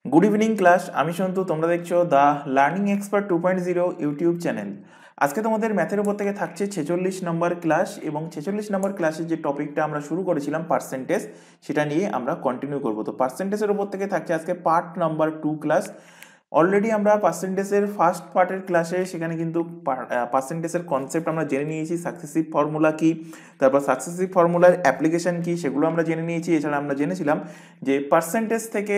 Good evening class, আমি সন্তু। তোমরা দেখছো the learning expert 2.0 YouTube channel. আজকে তোমাদের ম্যাথের উপর থেকে থাকছে 46 নম্বর ক্লাস, এবং 46 নম্বর ক্লাসের যে টপিকটা আমরা শুরু করেছিলাম পার্সেন্টেজ, সেটা নিয়ে আমরা কন্টিনিউ করবো। তো পার্সেন্টেজের উপর থেকে থাকছে আজকে পার্ট নাম্বার 2 ক্লাস। অলরেডি আমরা পার্সেন্টেজের ফার্স্ট পার্টের ক্লাসে সেখানে কিন্তু পার্সেন্টেজের কনসেপ্ট আমরা জেনে নিয়েছি, সাকসেসিভ ফর্মুলা কি, তারপর সাকসেসিভ ফর্মুলার অ্যাপ্লিকেশন কি, সেগুলো আমরা জেনে নিয়েছি। এছাড়া আমরা জেনেছিলাম যে পার্সেন্টেজ থেকে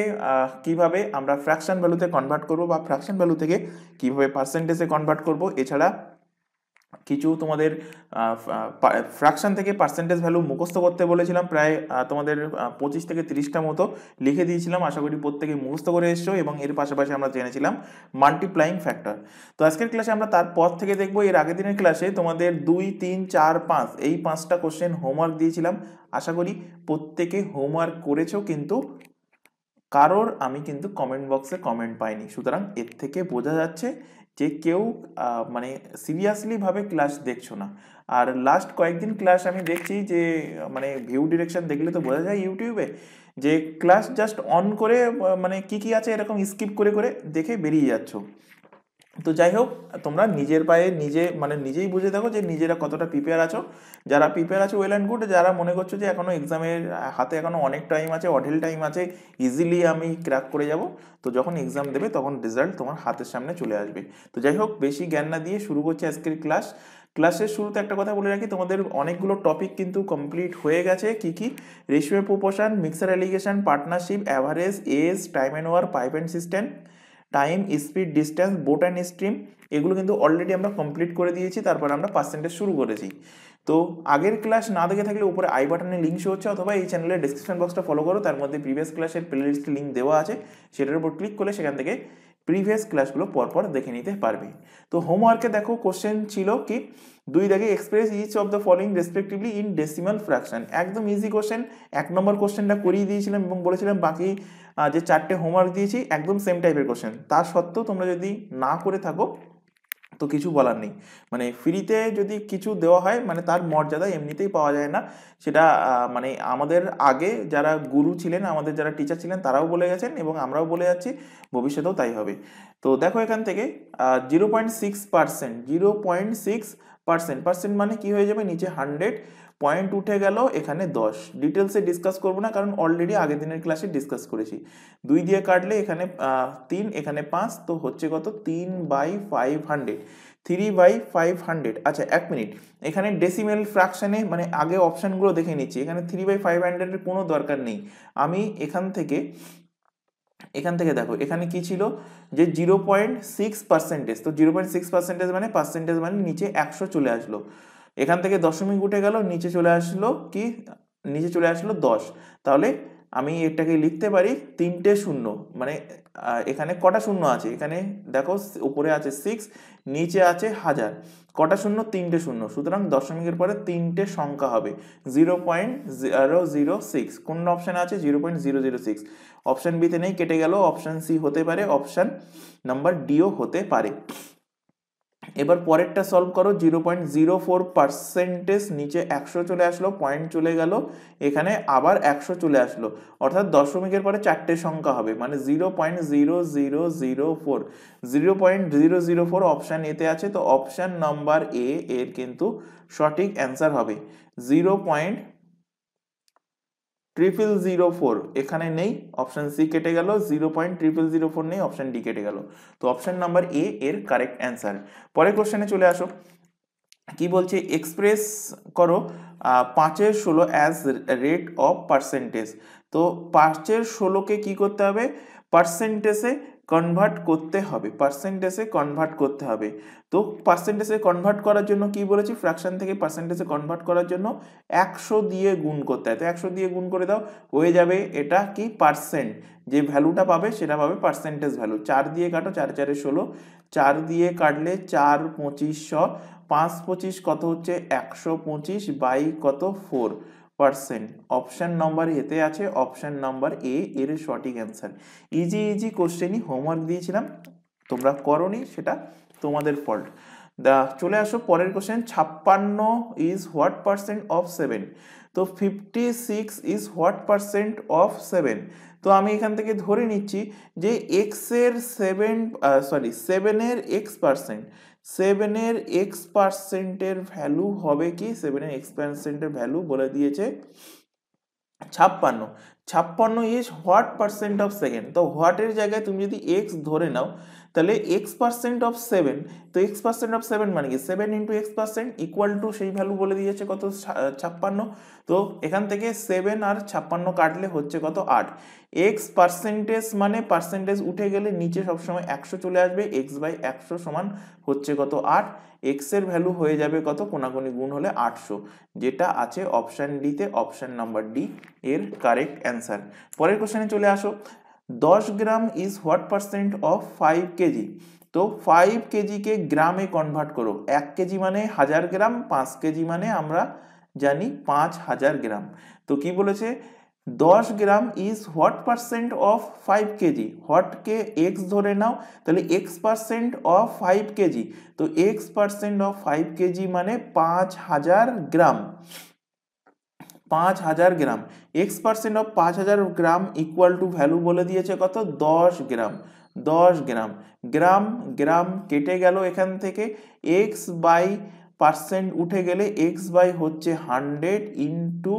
কিভাবে আমরা ফ্র্যাকশন ভ্যালুতে কনভার্ট করব, বা ফ্র্যাকশন ভ্যালু থেকে কিভাবে পার্সেন্টেজে কনভার্ট করব। এছাড়া কিছু তোমাদের ফ্র্যাকশন থেকে পার্সেন্টেজ ভ্যালু মুখস্থ করতে বলেছিলাম, প্রায় তোমাদের 25 থেকে 30টা মতো লিখে দিয়েছিলাম। আশা করি প্রত্যেকে মুখস্থ করে এসছো, এবং এর পাশাপাশি আমরা জেনেছিলাম মাল্টিপ্লাইং ফ্যাক্টর। তো আজকের ক্লাসে আমরা তারপর থেকে দেখবো, এর আগের দিনের ক্লাসে তোমাদের 2, 3, 4, 5 এই 5টা কোশ্চেন হোমওয়ার্ক দিয়েছিলাম। আশা করি প্রত্যেকে হোমওয়ার্ক করেছো, কিন্তু কারোর আমি কিন্তু কমেন্ট বক্সে কমেন্ট পাইনি। সুতরাং এর থেকে বোঝা যাচ্ছে যে কেউ মানে সিরিয়াসলিভাবে ক্লাস দেখছো না। আর লাস্ট কয়েকদিন ক্লাস আমি দেখছি যে মানে ভিউ ডিরেকশন দেখলে তো বোঝা যায় ইউটিউবে যে ক্লাস জাস্ট অন করে মানে কি কি আছে এরকম স্কিপ করে করে দেখে বেরিয়ে যাচ্ছ। তো যাই হোক, তোমরা নিজের পায়ে নিজে মানে নিজেই বুঝে দেখো যে নিজেরা কতটা প্রিপেয়ার আছো। যারা প্রিপেয়ার আছো ওয়েল অ্যান্ড গুড, যারা মনে করছো যে এখনো এক্সামের হাতে এখনো অনেক টাইম আছে, অঢেল টাইম আছে, ইজিলি আমি ক্র্যাক করে যাব, তো যখন এক্সাম দেবে তখন রেজাল্ট তোমার হাতের সামনে চলে আসবে। তো যাই হোক, বেশি জ্ঞান না দিয়ে শুরু করছি আজকের ক্লাস। ক্লাসের শুরুতে একটা কথা বলে রাখি, তোমাদের অনেকগুলো টপিক কিন্তু কমপ্লিট হয়ে গেছে। কি কি? Ratio proportion, mixture alligation, partnership, average, age, time and work, pipe and cistern, time, speed, distance, boat and stream, এগুলো কিন্তু অলরেডি আমরা কমপ্লিট করে দিয়েছি। তারপর আমরা পার্সেন্টেজ শুরু করেছি। তো আগের ক্লাস না দেখে থাকলে উপরে আই বাটনে লিঙ্ক শো হচ্ছে, অথবা এই চ্যানেলের ডিসক্রিপশন বক্সটা ফলো করো, তার মধ্যে প্রিভিয়াস ক্লাসের প্লেলিস্ট লিঙ্ক দেওয়া আছে, সেটার উপর ক্লিক করলে সেখান থেকে প্রিভিয়াস ক্লাসগুলো পরপর দেখে নিতে পারবে। তো হোমওয়ার্কে দেখো কোশ্চেন ছিল কি, 2 দাগে express each of the following respectively in decimal fraction. একদম ইজি কোশ্চেন। 1 নম্বর কোশ্চেনটা করিয়ে দিয়েছিলাম এবং বলেছিলাম বাকি যে 4টে হোমওয়ার্ক দিয়েছি একদম সেম টাইপের কোশ্চেন। তা সত্ত্বেও তোমরা যদি না করে থাকো তো কিছু বলার নেই। মানে ফ্রিতে যদি কিছু দেওয়া হয় মানে তার মর্যাদা এমনিতেই পাওয়া যায় না। সেটা মানে আমাদের আগে যারা গুরু ছিলেন, আমাদের যারা টিচার ছিলেন, তারাও বলে গেছেন, এবং আমরাও বলে যাচ্ছি, ভবিষ্যতেও তাই হবে। তো দেখো এখান থেকে 0.6%, 0.6%, পার্সেন্ট মানে কি হয়ে যাবে, নিচে 100, পয়েন্ট উঠে গেল, এখানে 10। ডিটেলসে ডিসকাস করবো না, কারণ অলরেডি আগের দিনের ক্লাসে ডিসকাস করেছি। 2 দিয়ে কাটলে এখানে 3, এখানে 5, তো হচ্ছে কত, 3/500, 3/500। আচ্ছা 1 মিনিট, এখানে ডেসিমেল ফ্র্যাকশনে মানে আগে অপশানগুলো দেখে নিচ্ছি। এখানে 3/500 কোনো দরকার নেই। আমি এখান থেকে দেখো এখানে কি ছিল, যে 0.6%। তো 0.6% মানে পার্সেন্টেজ মানে নিচে 100 চলে আসলো। এখান থেকে দশমিক উঠে গেল, নিচে চলে আসলো কি, নিচে চলে আসলো 10। তাহলে আমি এটাকে লিখতে পারি 3টে শূন্য। মানে এখানে কটা শূন্য আছে, এখানে দেখো উপরে আছে 6, নিচে আছে 1000। কটা শূন্য, 3টে শূন্য। সুতরাং দশমিকের পরে 3টে সংখ্যা হবে 0.006। কোন অপশানে আছে, 0.006। অপশান বিতে নেই, কেটে গেল। অপশান সি হতে পারে, অপশান নাম্বার ডিও হতে পারে। এবার পরেরটা সলভ করো। 0.04%, নিচে 100 চলে আসলো, পয়েন্ট চলে গেল, এখানে আবার 100 চলে আসলো, অর্থাৎ দশমিকের পরে 4টে সংখ্যা হবে, মানে 0.0004। 0.004 অপশান এতে আছে, তো অপশান নাম্বার এ এর কিন্তু সঠিক অ্যান্সার হবে 0.0004। এখানে নেই, অপশান সি কেটে গেল, 0.0004 নেই, অপশান ডি কেটে গেল। তো অপশান নাম্বার এ এর কারেক্ট অ্যান্সার। পরের কোশ্চেনে চলে আসো। কি বলছে, এক্সপ্রেস করো 5/16 অ্যাজ রেট অফ পার্সেন্টেজ। তো 5/16কে কি করতে হবে, পার্সেন্টেজে কনভার্ট করতে হবে, পার্সেন্টেজে কনভার্ট করতে হবে। তো পার্সেন্টেজে কনভার্ট করার জন্য কি বলেছি, ফ্র্যাকশন থেকে পার্সেন্টেজে কনভার্ট করার জন্য 100 দিয়ে গুণ করতে হয়। তো 100 দিয়ে গুণ করে দাও, হয়ে যাবে এটা কি, পার্সেন্ট। যে ভ্যালুটা পাবে সেটা পাবে পার্সেন্টেজ ভ্যালু। 4 দিয়ে কাটো, 4 4 16, 4 দিয়ে কাটলে 4 2500, 5 25 কত হচ্ছে 125 বাই কত 4%। অপশন নাম্বার এতে আছে, অপশন নাম্বার এ এর সঠিক অ্যান্সার। ইজি ইজি কোশ্চেনই হোমওয়ার্ক দিয়েছিলাম, তোমরা করোনি, সেটা তোমাদের ফল্ট। চলে আসো পরের question. 56 is what percent of 7? তো 56 ইজ হোয়াট পার্সেন্ট অফ 7? তো আমি এখান থেকে ধরে নিচ্ছি যে এক্সের 7 এর x%, 7 এর x%-এর ভ্যালু হবে কি, 7-এর x%-এর ভ্যালু বলে দিয়েছে 56। 56 is what percent of second. তো হোয়াটের জায়গায় তুমি যদি এক্স ধরে নাও তাহলে x%(7), তো x%(7) মানে কি 7 ইন্টু x% ইকুয়াল টু সেই ভ্যালু বলে দিয়েছে কত, 56। তো এখান থেকে 7 আর 56 কাটলে হচ্ছে কত, 8। এক্স পার্সেন্টেজ মানে পার্সেন্টেজ উঠে গেলে নিচে সবসময় 100 চলে আসবে, x/100 সমান হচ্ছে কত, 8। এক্স এর ভ্যালু হয়ে যাবে কত, কোনাকুনি গুণ হলে 800, যেটা আছে অপশান ডিতে, অপশান নাম্বার ডি এর কারেক্ট অ্যান্সার। পরের কোশ্চেনে চলে আসো। 10 gram is what percent of 5 KG. তো 5 কেজিকে গ্রামে কনভার্ট করো। 1 কেজি মানে 1000 গ্রাম, 5 কেজি মানে আমরা জানি 5000 গ্রাম। তো কি বলেছে, 10 gram is what percent of 5 KG. হোয়াটকে এক্স ধরে নাও, তাহলে x% অফ 5 কেজি। তো x% অফ 5 কেজি মানে 5000 gram. 5000 gram, x% of 5000 gram equal to value বলে দিয়েছে কত, 10 গ্রাম। 10 গ্রাম, গ্রাম গ্রাম কেটে গেল এখান থেকে, x/% উঠে গেলে x/ হচ্ছে 100 ইন্টু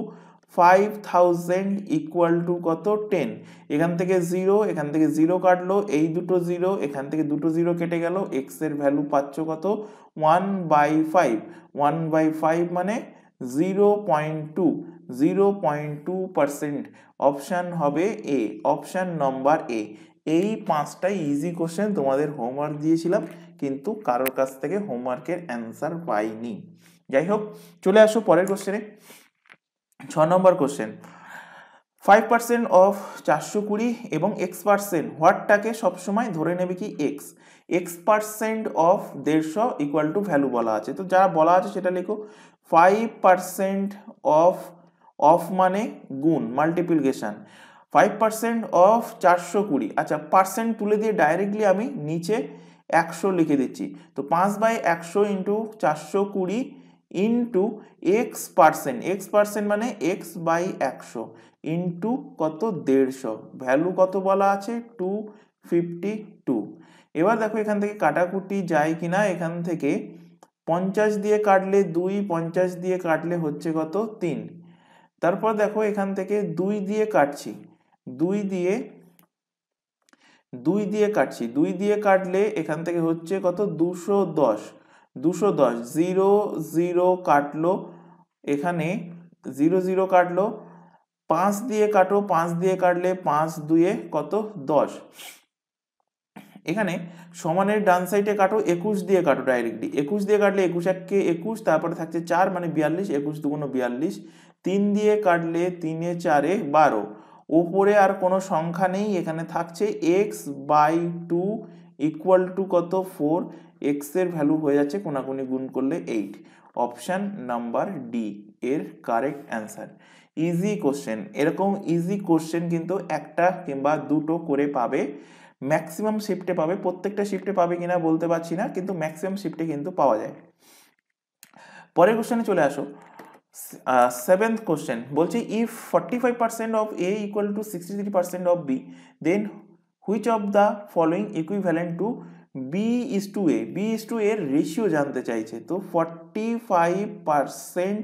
5000 ইকুয়াল টু কত, 10। এখান থেকে 0, এখান থেকে 0 কাটলো, এই দুটো 0, এখান থেকে দুটো 0 কেটে গেল, x এর ভ্যালু পাচ্ছ কত, 1/5। 1/5 মানে 0.2, 0.2%। অপশান হবে এ, অপশান নম্বর এ। এই 5টাই ইজি কোশ্চেন তোমাদের হোমওয়ার্ক দিয়েছিলাম, কিন্তু কারোর কাছ থেকে হোমওয়ার্কের অ্যান্সার পাইনি। যাই হোক, চলে আসো পরের কোশ্চেনে। 6 নম্বর কোশ্চেন। 5% অফ 420 এবং x%, হোয়াটটাকে সবসময় ধরে নেবে কি x. x% of 150 equal to value বলা আছে, তো যা বলা আছে সেটা লিখো। 5% অফ মানে গুণ, মাল্টিপ্লিকেশন। 5% অফ 420, আচ্ছা পার্সেন্ট তুলে দিয়ে ডাইরেক্টলি আমি নিচে 100 লিখে দিচ্ছি। তো 5/100 ইন্টু 420 ইন্টু x%, x% মানে x/100 ইন্টু কত, 150, ভ্যালু কত বলা আছে, 252। এবার দেখো এখান থেকে কাটাকুটি যায় কিনা, এখান থেকে 50 দিয়ে কাটলে 2, 50 দিয়ে কাটলে হচ্ছে কত, 3। তারপর দেখো এখান থেকে 2 দিয়ে কাটছি, 2 দিয়ে কাটছি, 2 দিয়ে কাটলে এখান থেকে হচ্ছে কত, 210। 210, 0 0 কাটলো, এখানে 0 0 কাটলো, 5 দিয়ে কাটো, 5 দিয়ে কাটলে 5 2 কত, 10। এখানে সমানের ডান সাইডে কাটো, 21 দিয়ে কাটো ডাইরেক্টলি। 21 দিয়ে কাটলে 21 1 21, তারপরে থাকছে 4 মানে 42, 21 2 42। 3 দিয়ে কাটলে 3 4 12। ওপরে আর কোনো সংখ্যা নেই, এখানে থাকছে x/2 ইকুয়াল টু কত, 4। x এর ভ্যালু হয়ে যাচ্ছে কোনাকুনি গুণ করলে 8। অপশান নাম্বার ডি এর কারেক্ট অ্যান্সার। ইজি কোশ্চেন, এরকম ইজি কোশ্চেন কিন্তু একটা কিংবা দুটো করে পাবে, ম্যাক্সিমাম শিফটে পাবে। প্রত্যেকটা শিফটে পাবে কিনা বলতে পারছি না, কিন্তু ম্যাক্সিমাম শিফটে কিন্তু পাওয়া যায়। পরের কোশ্চেনে চলে আসো। 7th কোশ্চেন বলছে, if 45% of A equal to 63% of B, then which of the following equivalent to b/a। b/a এর রেশিও জানতে চাইছে। তো 45%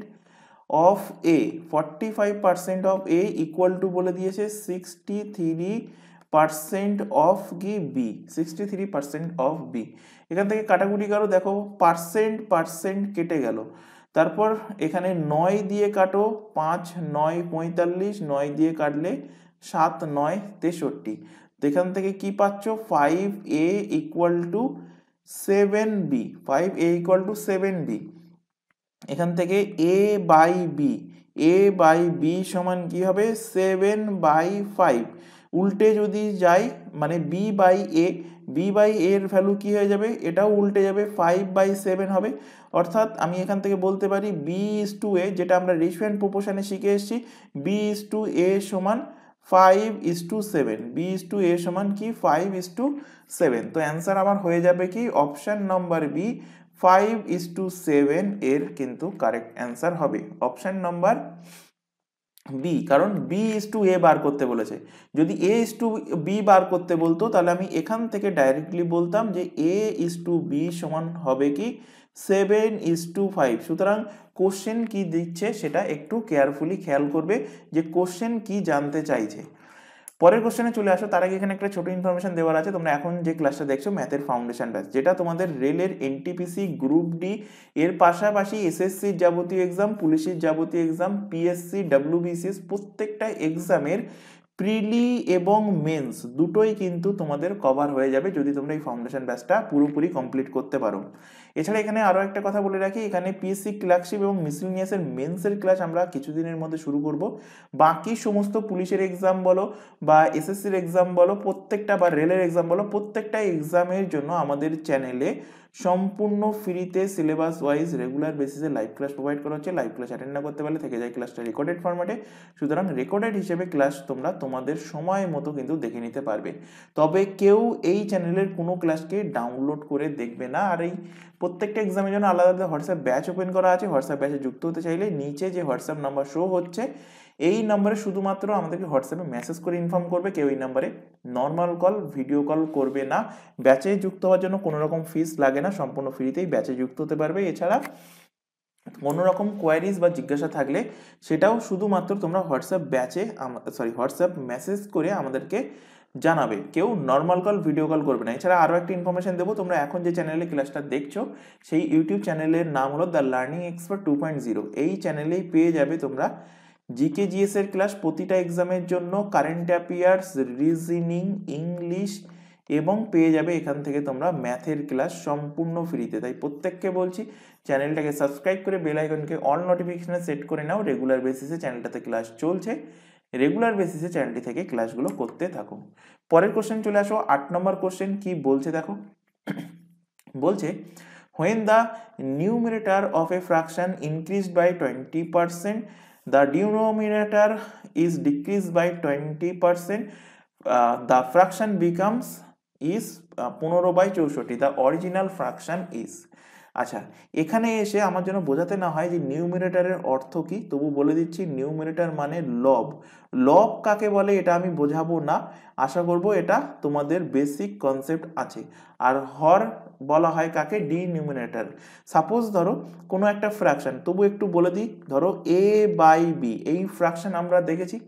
of A, 45% of A equal to বলে দিয়েছে 63% অফ কি বি, 63% অফ বি। এখান থেকে কাটাকুটি করো, দেখো পার্সেন্ট কেটে গেল। তারপর এখানে 9 দিয়ে কাটো, 5 9 45, 9 দিয়ে কাটলে 7 9 63। তো এখান থেকে কি পাচ্ছ, 5a equal to 7b, 5a equal to 7b। এখান থেকে a/b সমান কি হবে, 7/5। উল্টে যদি যাই মানে b/a এর ভ্যালু কি হয়ে যাবে, এটাও উল্টে যাবে, 5/7 হবে। অর্থাৎ আমি এখান থেকে বলতে পারি b/a, যেটা আমরা রেশিও এন্ড প্রপোর্শনে শিখে এসেছি, b/a সমান 5:7। b/a সমান কি, 5:7। তো অ্যান্সার আমার হয়ে যাবে কি, অপশন নাম্বার বি, 5:7 এর কিন্তু কারেক্ট অ্যান্সার হবে। অপশন নাম্বার বি, কারণ বি ইজ টু এ বার করতে বলেছে। যদি এ ইজ টু বি বার করতে বলতো তাহলে আমি এখান থেকে ডাইরেক্টলি বলতাম যে এ ইজ টু বি সমান হবে কি 7:5। সুতরাং কোশ্চেন কি দিচ্ছে সেটা একটু কেয়ারফুলি খেয়াল করবে যে কোশ্চেন কি জানতে চাইছে। পরের কোশ্চেনে চলে আসো, তার আগে এখানে একটা ছোট ইনফরমেশন দেওয়ার আছে। তোমরা এখন যে ক্লাসটা দেখছো ম্যাথের ফাউন্ডেশন ব্যাচ, যেটা তোমাদের রেলের এনটিপিসি গ্রুপ ডি এর পাশাপাশি এসএসসির যাবতীয় এক্সাম, পুলিশের যাবতীয় এক্সাম, পিএসসি, ডাব্লিউবিসিএস প্রত্যেকটা এক্সামের প্রিলি এবং মেন্স দুটোই কিন্তু তোমাদের কভার হয়ে যাবে যদি তোমরা এই ফাউন্ডেশন ব্যাচটা পুরোপুরি কমপ্লিট করতে পারো। এছাড়া এখানে আরও একটা কথা বলে রাখি, এখানে পিএসসি ক্লার্কশিপ এবং মিসলিনিয়াসের মেন্সের ক্লাস আমরা কিছুদিনের মধ্যে শুরু করব। বাকি সমস্ত পুলিশের এক্সাম বলো বা এসএসসির এক্সাম বলো প্রত্যেকটা, বা রেলের এক্সাম বলো প্রত্যেকটা এক্সামের জন্য আমাদের চ্যানেলে সম্পূর্ণ ফ্রিতে সিলেবাস ওয়াইজ রেগুলার বেসিসে লাইভ ক্লাস প্রোভাইড করা হচ্ছে। লাইভ ক্লাস অ্যাটেন্ড না করতে পারলে থেকে যায় ক্লাসটা রেকর্ডেড ফরম্যাটে। সুতরাং রেকর্ডেড হিসেবে ক্লাস তোমরা তোমাদের সময় মতো কিন্তু দেখে নিতে পারবে। তবে কেউ এই চ্যানেলের কোনো ক্লাসকে ডাউনলোড করে দেখবে না। আর এই প্রত্যেকটা এক্সামের জন্য আলাদা আলাদা হোয়াটসঅ্যাপ ব্যাচ ওপেন করা আছে। হোয়াটসঅ্যাপ ব্যাচে যুক্ত হতে চাইলে নিচে যে হোয়াটসঅ্যাপ নাম্বার শো হচ্ছে এই নাম্বারে শুধুমাত্র আমাদেরকে হোয়াটসঅ্যাপে মেসেজ করে ইনফর্ম করবে। কেউ এই নাম্বারে নর্মাল কল, ভিডিও কল করবে না। ব্যাচে যুক্ত হওয়ার জন্য কোনো রকম ফিস লাগে না, সম্পূর্ণ ফ্রিতেই ব্যাচে যুক্ত হতে পারবে। এছাড়া কোনো রকম কোয়ারিজ বা জিজ্ঞাসা থাকলে সেটাও শুধুমাত্র তোমরা হোয়াটসঅ্যাপ ব্যাচে হোয়াটসঅ্যাপ মেসেজ করে আমাদেরকে জানাবে। কেউ নর্মাল কল, ভিডিও কল করবে না। এছাড়া আরও একটা ইনফরমেশন দেবো, তোমরা এখন যে চ্যানেলে ক্লাসটা দেখছো সেই ইউটিউব চ্যানেলের নাম হলো দ্য লার্নিং এক্সপার্ট 2.0। এই চ্যানেলেই পেয়ে যাবে তোমরা জিকে জিএস এর ক্লাস প্রতিটা এক্সামের জন্য, কারেন্ট অ্যাফেয়ার্স, রিজনিং, ইংলিশ, এবং পেয়ে যাবে এখান থেকে তোমরা ম্যাথের ক্লাস সম্পূর্ণ ফ্রিতে। তাই প্রত্যেককে বলছি চ্যানেলটাকে সাবস্ক্রাইব করে বেল আইকনকে অল নোটিফিকেশনে সেট করে নাও। রেগুলার বেসিসে চ্যানেলটাতে ক্লাস চলছে, রেগুলার বেসিসে চ্যানেলটি থেকে ক্লাসগুলো করতে থাকো। পরের কোশ্চেন চলে আসো, 8 নম্বর কোশ্চেন কি বলছে দেখো। বলছে when the numerator of a fraction increased by 20%, the denominator is decreased by 20%, the fraction becomes is 15/64, the original fraction is। আচ্ছা, এখানে এসে আমার জন্য বোঝাতে না হয় যে নিউমিরেটরের অর্থ কি, তবু বলে দিচ্ছি নিউমিরেটর মানে লব। লব কাকে বলে এটা আমি বোঝাবো না, আশা করব এটা তোমাদের বেসিক কনসেপ্ট আছে। আর হর বলা হয় কাকে, ডিনিউমিনেটর। সাপোজ ধরো কোনো একটা ফ্র্যাকশন, তবু একটু বলে দিই, ধরো a/b, এই ফ্র্যাকশন আমরা দেখেছি।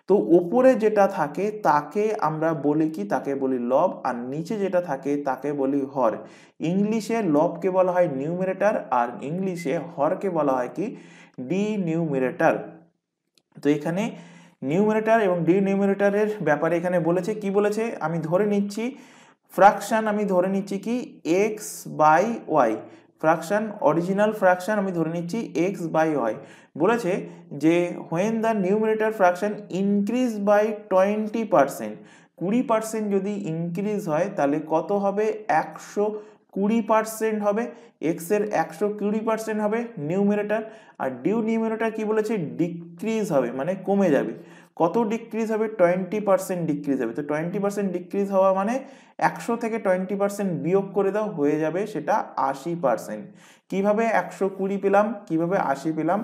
তো ওপরে যেটা থাকে তাকে আমরা বলি কি, তাকে বলি লব, আর নিচে যেটা থাকে তাকে বলি হর। ইংলিশে লবকে বলা হয় নিউমিরেটর, আর ইংলিশে হরকে বলা হয় কি, ডিনিউমিরেটর। তো এখানে নিউমিরেটর এবং ডিনিউমিরেটরের ব্যাপারে এখানে বলেছে কি, বলেছে আমি ধরে নিচ্ছি ফ্র্যাকশন, আমি ধরে নিচ্ছি কি x/y, ফ্র্যাকশন, অরিজিনাল ফ্র্যাকশন আমি ধরে নিচ্ছি x/y। বলেছে যে when the numerator fraction increase by 20%, 20% যদি ইনক্রিজ হয় তাহলে কত হবে, 120% হবে। এক্স এর 120% হবে নিউমিরেটর। আর ডিনিউমিরেটর কি বলেছে, ডিক্রিজ হবে, মানে কমে যাবে। কত ডিক্রিজ হবে, 20% ডিক্রিজ হবে। তো 20% ডিক্রিজ হওয়া মানে 100 থেকে 20% বিয়োগ করে দাও, হয়ে যাবে সেটা 80%। কিভাবে 120 পেলাম, কিভাবে 80 পেলাম,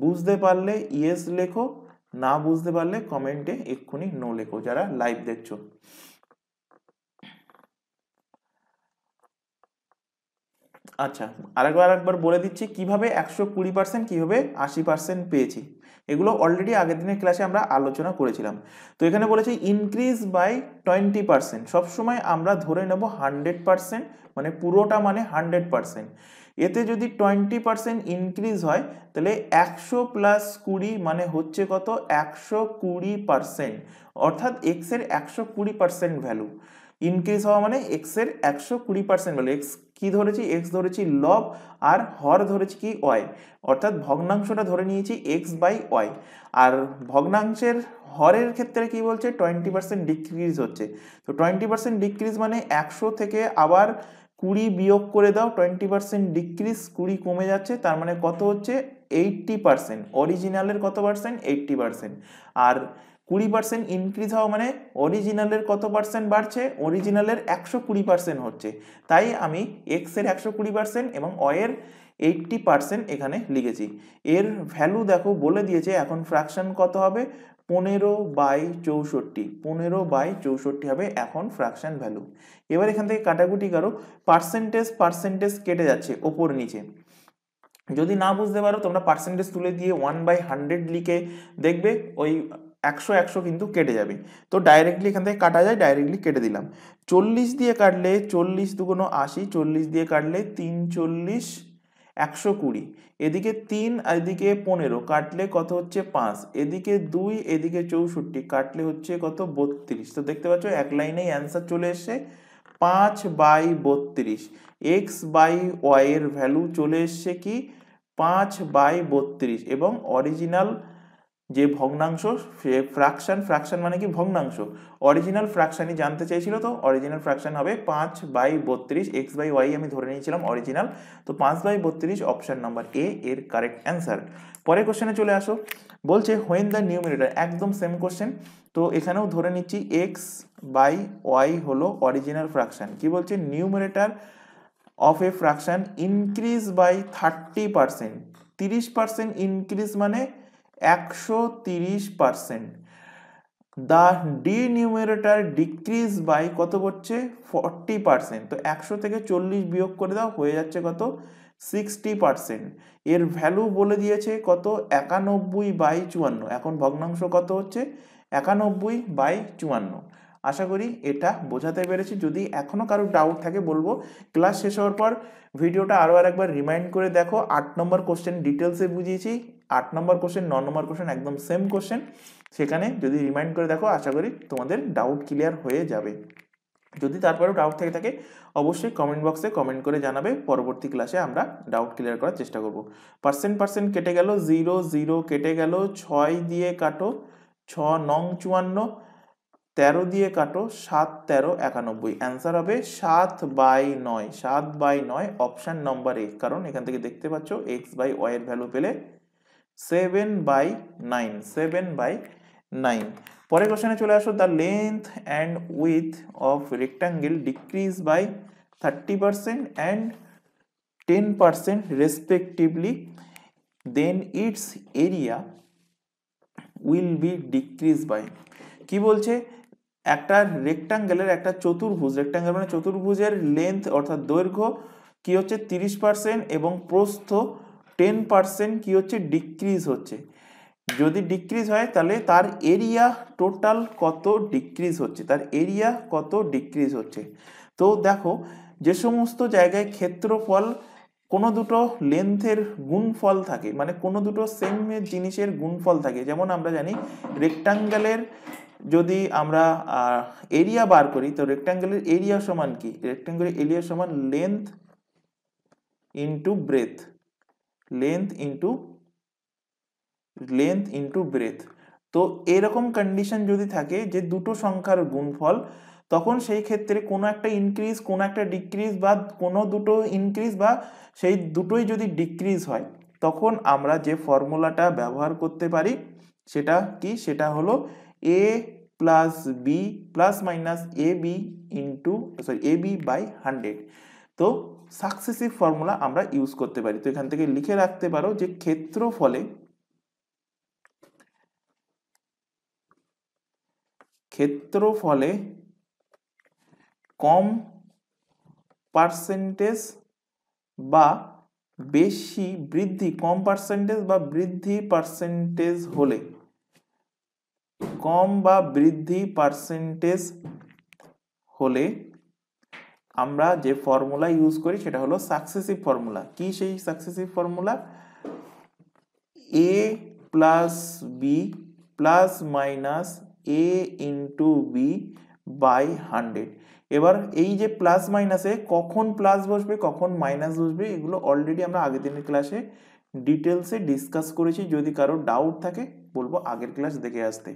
বুঝতে পারলে ইয়েস লেখো, না বুঝতে পারলে কমেন্টে এক্ষুনি নো লেখো যারা লাইভ দেখছো। আচ্ছা, আরেকবার বলে দিচ্ছি কিভাবে 120%, কিভাবে 80% পেয়েছি। এগুলো অলরেডি আগের দিনের ক্লাসে আমরা আলোচনা করেছিলাম। তো এখানে বলেছি ইনক্রিজ বাই 20%, সবসময় আমরা ধরে নেব 100%, মানে পুরোটা মানে 100%। এতে যদি 20% ইনক্রিজ হয় তাহলে 100 + 20 মানে হচ্ছে কত, 120%, অর্থাৎ এক্স এর 120% ভ্যালু। ইনক্রিজ হওয়া মানে এক্স এর 120% ভ্যালু। এক্স কি ধরেছি, এক্স ধরেছি লব, আর হর ধরেছি কি ওয়াই, অর্থাৎ ভগ্নাংশটা ধরে নিয়েছি x/y। আর ভগ্নাংশের হরের ক্ষেত্রে কি বলছে, 20% ডিক্রিজ হচ্ছে। তো 20% ডিক্রিজ মানে 100 থেকে আবার 20 বিয়োগ করে দাও, 20% ডিক্রিজ, 20 কমে যাচ্ছে, তার মানে কত হচ্ছে 80%। অরিজিনালের কত পার্সেন্ট, 80%। আর 20% ইনক্রিজ হওয়া মানে অরিজিনালের কত পার্সেন্ট বাড়ছে, অরিজিনালের 120% হচ্ছে। তাই আমি এক্স এর 120% এবং ওয়াই এর 80% এখানে লিখেছি। এর ভ্যালু দেখো বলে দিয়েছে, এখন ফ্র্যাকশন কত হবে, 15/64, 15/64 হবে এখন ফ্র্যাকশন ভ্যালু। এবার এখান থেকে কাটাকুটি করো, পার্সেন্টেজ কেটে যাচ্ছে ওপর নিচে। যদি না বুঝতে পারো তোমরা পার্সেন্টেজ তুলে দিয়ে 1/100 লিখে দেখবে ওই 100 কিন্তু কেটে যাবে। তো ডাইরেক্টলি এখান থেকে কাটা যায়, ডাইরেক্টলি কেটে দিলাম। 40 দিয়ে কাটলে 40 দুগুণ 80, 40 দিয়ে কাটলে 3 40 120, এদিকে 3 আর এদিকে 15 কাটলে কত হচ্ছে 5, এদিকে 2 এদিকে 64 কাটলে হচ্ছে কত 32। তো দেখতে পাচ্ছ এক লাইনেই অ্যান্সার চলে এসছে 5/32। এক্স বাই ওয়াই এর ভ্যালু চলে এসছে কি 5/32, এবং অরিজিনাল যে ভগ্নাংশ ফ্র্যাকশন মানে কি ভগ্নাংশ, অরিজিনাল ফ্র্যাকশনই জানতে চাইছিল, তো অরিজিনাল ফ্র্যাকশন হবে 5/32। এক্স বাই ওয়াই আমি ধরে নিয়েছিলাম অরিজিনাল, তো 5/32 অপশন নাম্বার এ এর কারেক্ট অ্যান্সার। পরের কোশ্চেনে চলে আসো, বলছে হোয়েন দ্য নিউমিনেটর, একদম সেম কোশ্চেন। তো এখানেও ধরে নিচ্ছি এক্স বাই ওয়াই হলো অরিজিনাল ফ্র্যাকশন। কি বলছে, numerator of a fraction increase by 30%, 30% increase মানে 130%। দ্য ডিনিউমিনেটর ডিক্রিজ বাই কত করছে 40%, তো 100 থেকে 40 বিয়োগ করে দাও, হয়ে যাচ্ছে কত 60%। এর ভ্যালু বলে দিয়েছে কত 91/54, এখন ভগ্নাংশ কত হচ্ছে 91/54। আশা করি এটা বোঝাতে পেরেছি। যদি এখনো কারো ডাউট থাকে বলবো ক্লাস শেষ হওয়ার পর ভিডিওটা আরও আরেকবার রিমাইন্ড করে দেখো। 8 নম্বর কোশ্চেন ডিটেলসে বুঝিয়েছি, 8 নম্বর কোশ্চেন 9 নম্বর কোশ্চেন একদম সেম কোশ্চেন, সেখানে যদি রিমাইন্ড করে দেখো আশা করি তোমাদের ডাউট ক্লিয়ার হয়ে যাবে। যদি তারপরেও ডাউট থেকে থাকে অবশ্যই কমেন্ট বক্সে কমেন্ট করে জানাবে, পরবর্তী ক্লাসে আমরা ডাউট ক্লিয়ার করার চেষ্টা করব। পার্সেন্ট কেটে গেল, 0 0 কেটে গেল, 6 দিয়ে কাটো 6 9 54, 13 দিয়ে কাটো 7 13 91, অ্যান্সার হবে 7/9, 7/9 অপশান নম্বর এ। কারণ এখান থেকে দেখতে পাচ্ছ এক্স বাই ওয়াই এর ভ্যালু পেলে 7/9, 7/9। পরের কোশ্চেনে চলে আসো, the length and width of rectangle decrease by 30% and 10% respectively, then its area will be decrease by. কি বলছে, একটা রেক্টাঙ্গেলের একটা চতুর্ভুজ, রেক্টাঙ্গেল মানে চতুর্ভুজের লেন্থ অর্থাৎ দৈর্ঘ্য কি হচ্ছে 30% এবং প্রস্থ 10% কি হচ্ছে ডিক্রিজ হচ্ছে। যদি ডিক্রিজ হয় তাহলে তার এরিয়া টোটাল কত ডিক্রিজ হচ্ছে, তার এরিয়া কত ডিক্রিজ হচ্ছে। তো দেখো যে সমস্ত জায়গায় ক্ষেত্রফল কোনো দুটো লেন্থের গুণফল থাকে, মানে কোনো দুটো সেম জিনিসের গুণফল থাকে, যেমন আমরা জানি রেক্টাঙ্গেলের যদি আমরা এরিয়া বার করি, তো রেক্টাঙ্গেলের এরিয়া সমান কি, রেক্টাঙ্গেলের এরিয়া সমান length into breadth, length into breadth. তো এরকম কন্ডিশন যদি থাকে যে দুটো সংখ্যার গুণফল, তখন সেই ক্ষেত্রে কোনো একটা ইনক্রিজ কোনো একটা ডিক্রিজ, বা কোনো দুটো ইনক্রিজ বা সেই দুটোই যদি ডিক্রিজ হয়, তখন আমরা যে ফর্মুলাটা ব্যবহার করতে পারি সেটা কি, সেটা হলো A plus B plus minus A B by 100। তো সাকসেসিভ ফর্মুলা আমরা ইউজ করতে পারি। তো এখান থেকে লিখে রাখতে পারো যে ক্ষেত্রফলে কম পার্সেন্টেজ বা বেশি বৃদ্ধি, কম পার্সেন্টেজ বা বৃদ্ধি পার্সেন্টেজ হলে, কম বা বৃদ্ধি পার্সেন্টেজ হলে আমরা যে ফর্মুলা ইউজ করি সেটা হলো সাকসেসিভ ফর্মুলা। কি সেই successive formula, A plus B plus minus A into B by 100। এবার এই যে প্লাস মাইনাসে কখন প্লাস বসবে কখন মাইনাস বসবে এগুলো অলরেডি আমরা আগের দিনের ক্লাসে ডিটেলসে ডিসকাস করেছি। যদি কারো ডাউট থাকে বলবো আগের ক্লাস দেখে আসতে।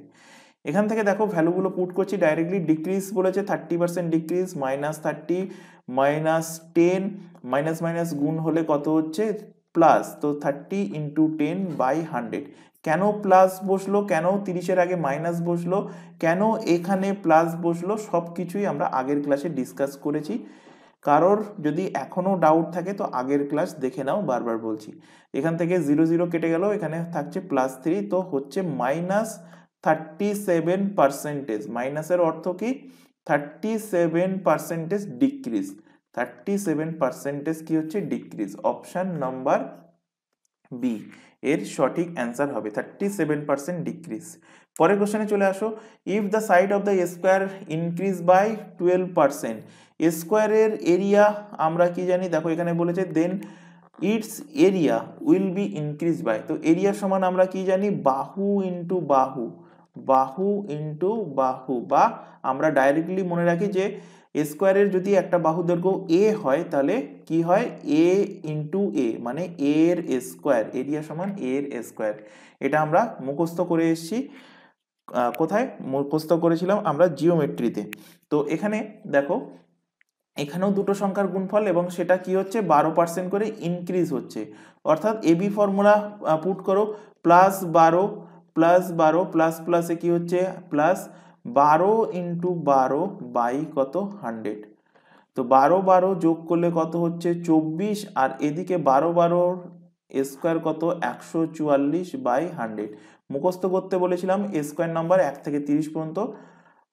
এখান থেকে দেখো ভ্যালুগুলো পুট করছি ডাইরেক্টলি। ডিক্রিজ বলেছে 30% ডিক্রিজ, -30 -10, মাইনাস মাইনাস গুণ হলে কত হচ্ছে প্লাস, তো 30 × 10/100। কেন প্লাস বসলো, কেন 30-এর আগে মাইনাস বসলো, কেন এখানে প্লাস বসলো, সব কিছুই আমরা আগের ক্লাসে ডিসকাস করেছি। কারোর যদি এখনও ডাউট থাকে তো আগের ক্লাস দেখে নাও, বারবার বলছি। এখান থেকে 0 0 কেটে গেল, এখানে থাকছে +3, তো হচ্ছে -37%। মাইনাসের অর্থ কি? 37% ডিক্রিজ। 37% কি হচ্ছে? ডিক্রিজ। অপশন নাম্বার বি এর সঠিক অ্যান্সার হবে 37% ডিক্রিজ। পরের কোশ্চেনে চলে আসো। If the side of the square increase by 12%, স্কোয়ারের এরিয়া আমরা কি জানি? দেখো এখানে বলেছে then its area will be increase by. তো এরিয়া সমান আমরা কি জানি? বাহু ইন্টু বাহু, বাহু ইন্টু বাহু, বা আমরা ডাইরেক্টলি মনে রাখি যে স্কোয়ারের যদি একটা বাহু দৈর্ঘ্য এ হয় তাহলে কি হয়? এ ইন্টু এ, মানে এর স্কোয়ার, এরিয়া সমান এর স্কোয়ার। এটা আমরা মুখস্থ করে এসেছি। কোথায় মুখস্থ করেছিলাম? আমরা জিওমেট্রিতে। তো এখানে দেখো এখানেও দুটো সংখ্যার গুণফল এবং সেটা কি হচ্ছে? 12% করে ইনক্রিজ হচ্ছে। অর্থাৎ এবি ফর্মুলা পুট করো, +12 +12 প্লাস প্লাসে কি হচ্ছে? +12 ইন্টু 12 বাই কত? 100। তো 12 12 যোগ করলে কত হচ্ছে? 24, আর এদিকে 12 12 স্কোয়ার কত? 144 বাই 100। মুখস্থ করতে বলেছিলাম স্কোয়ার নাম্বার 1 থেকে 30 পর্যন্ত,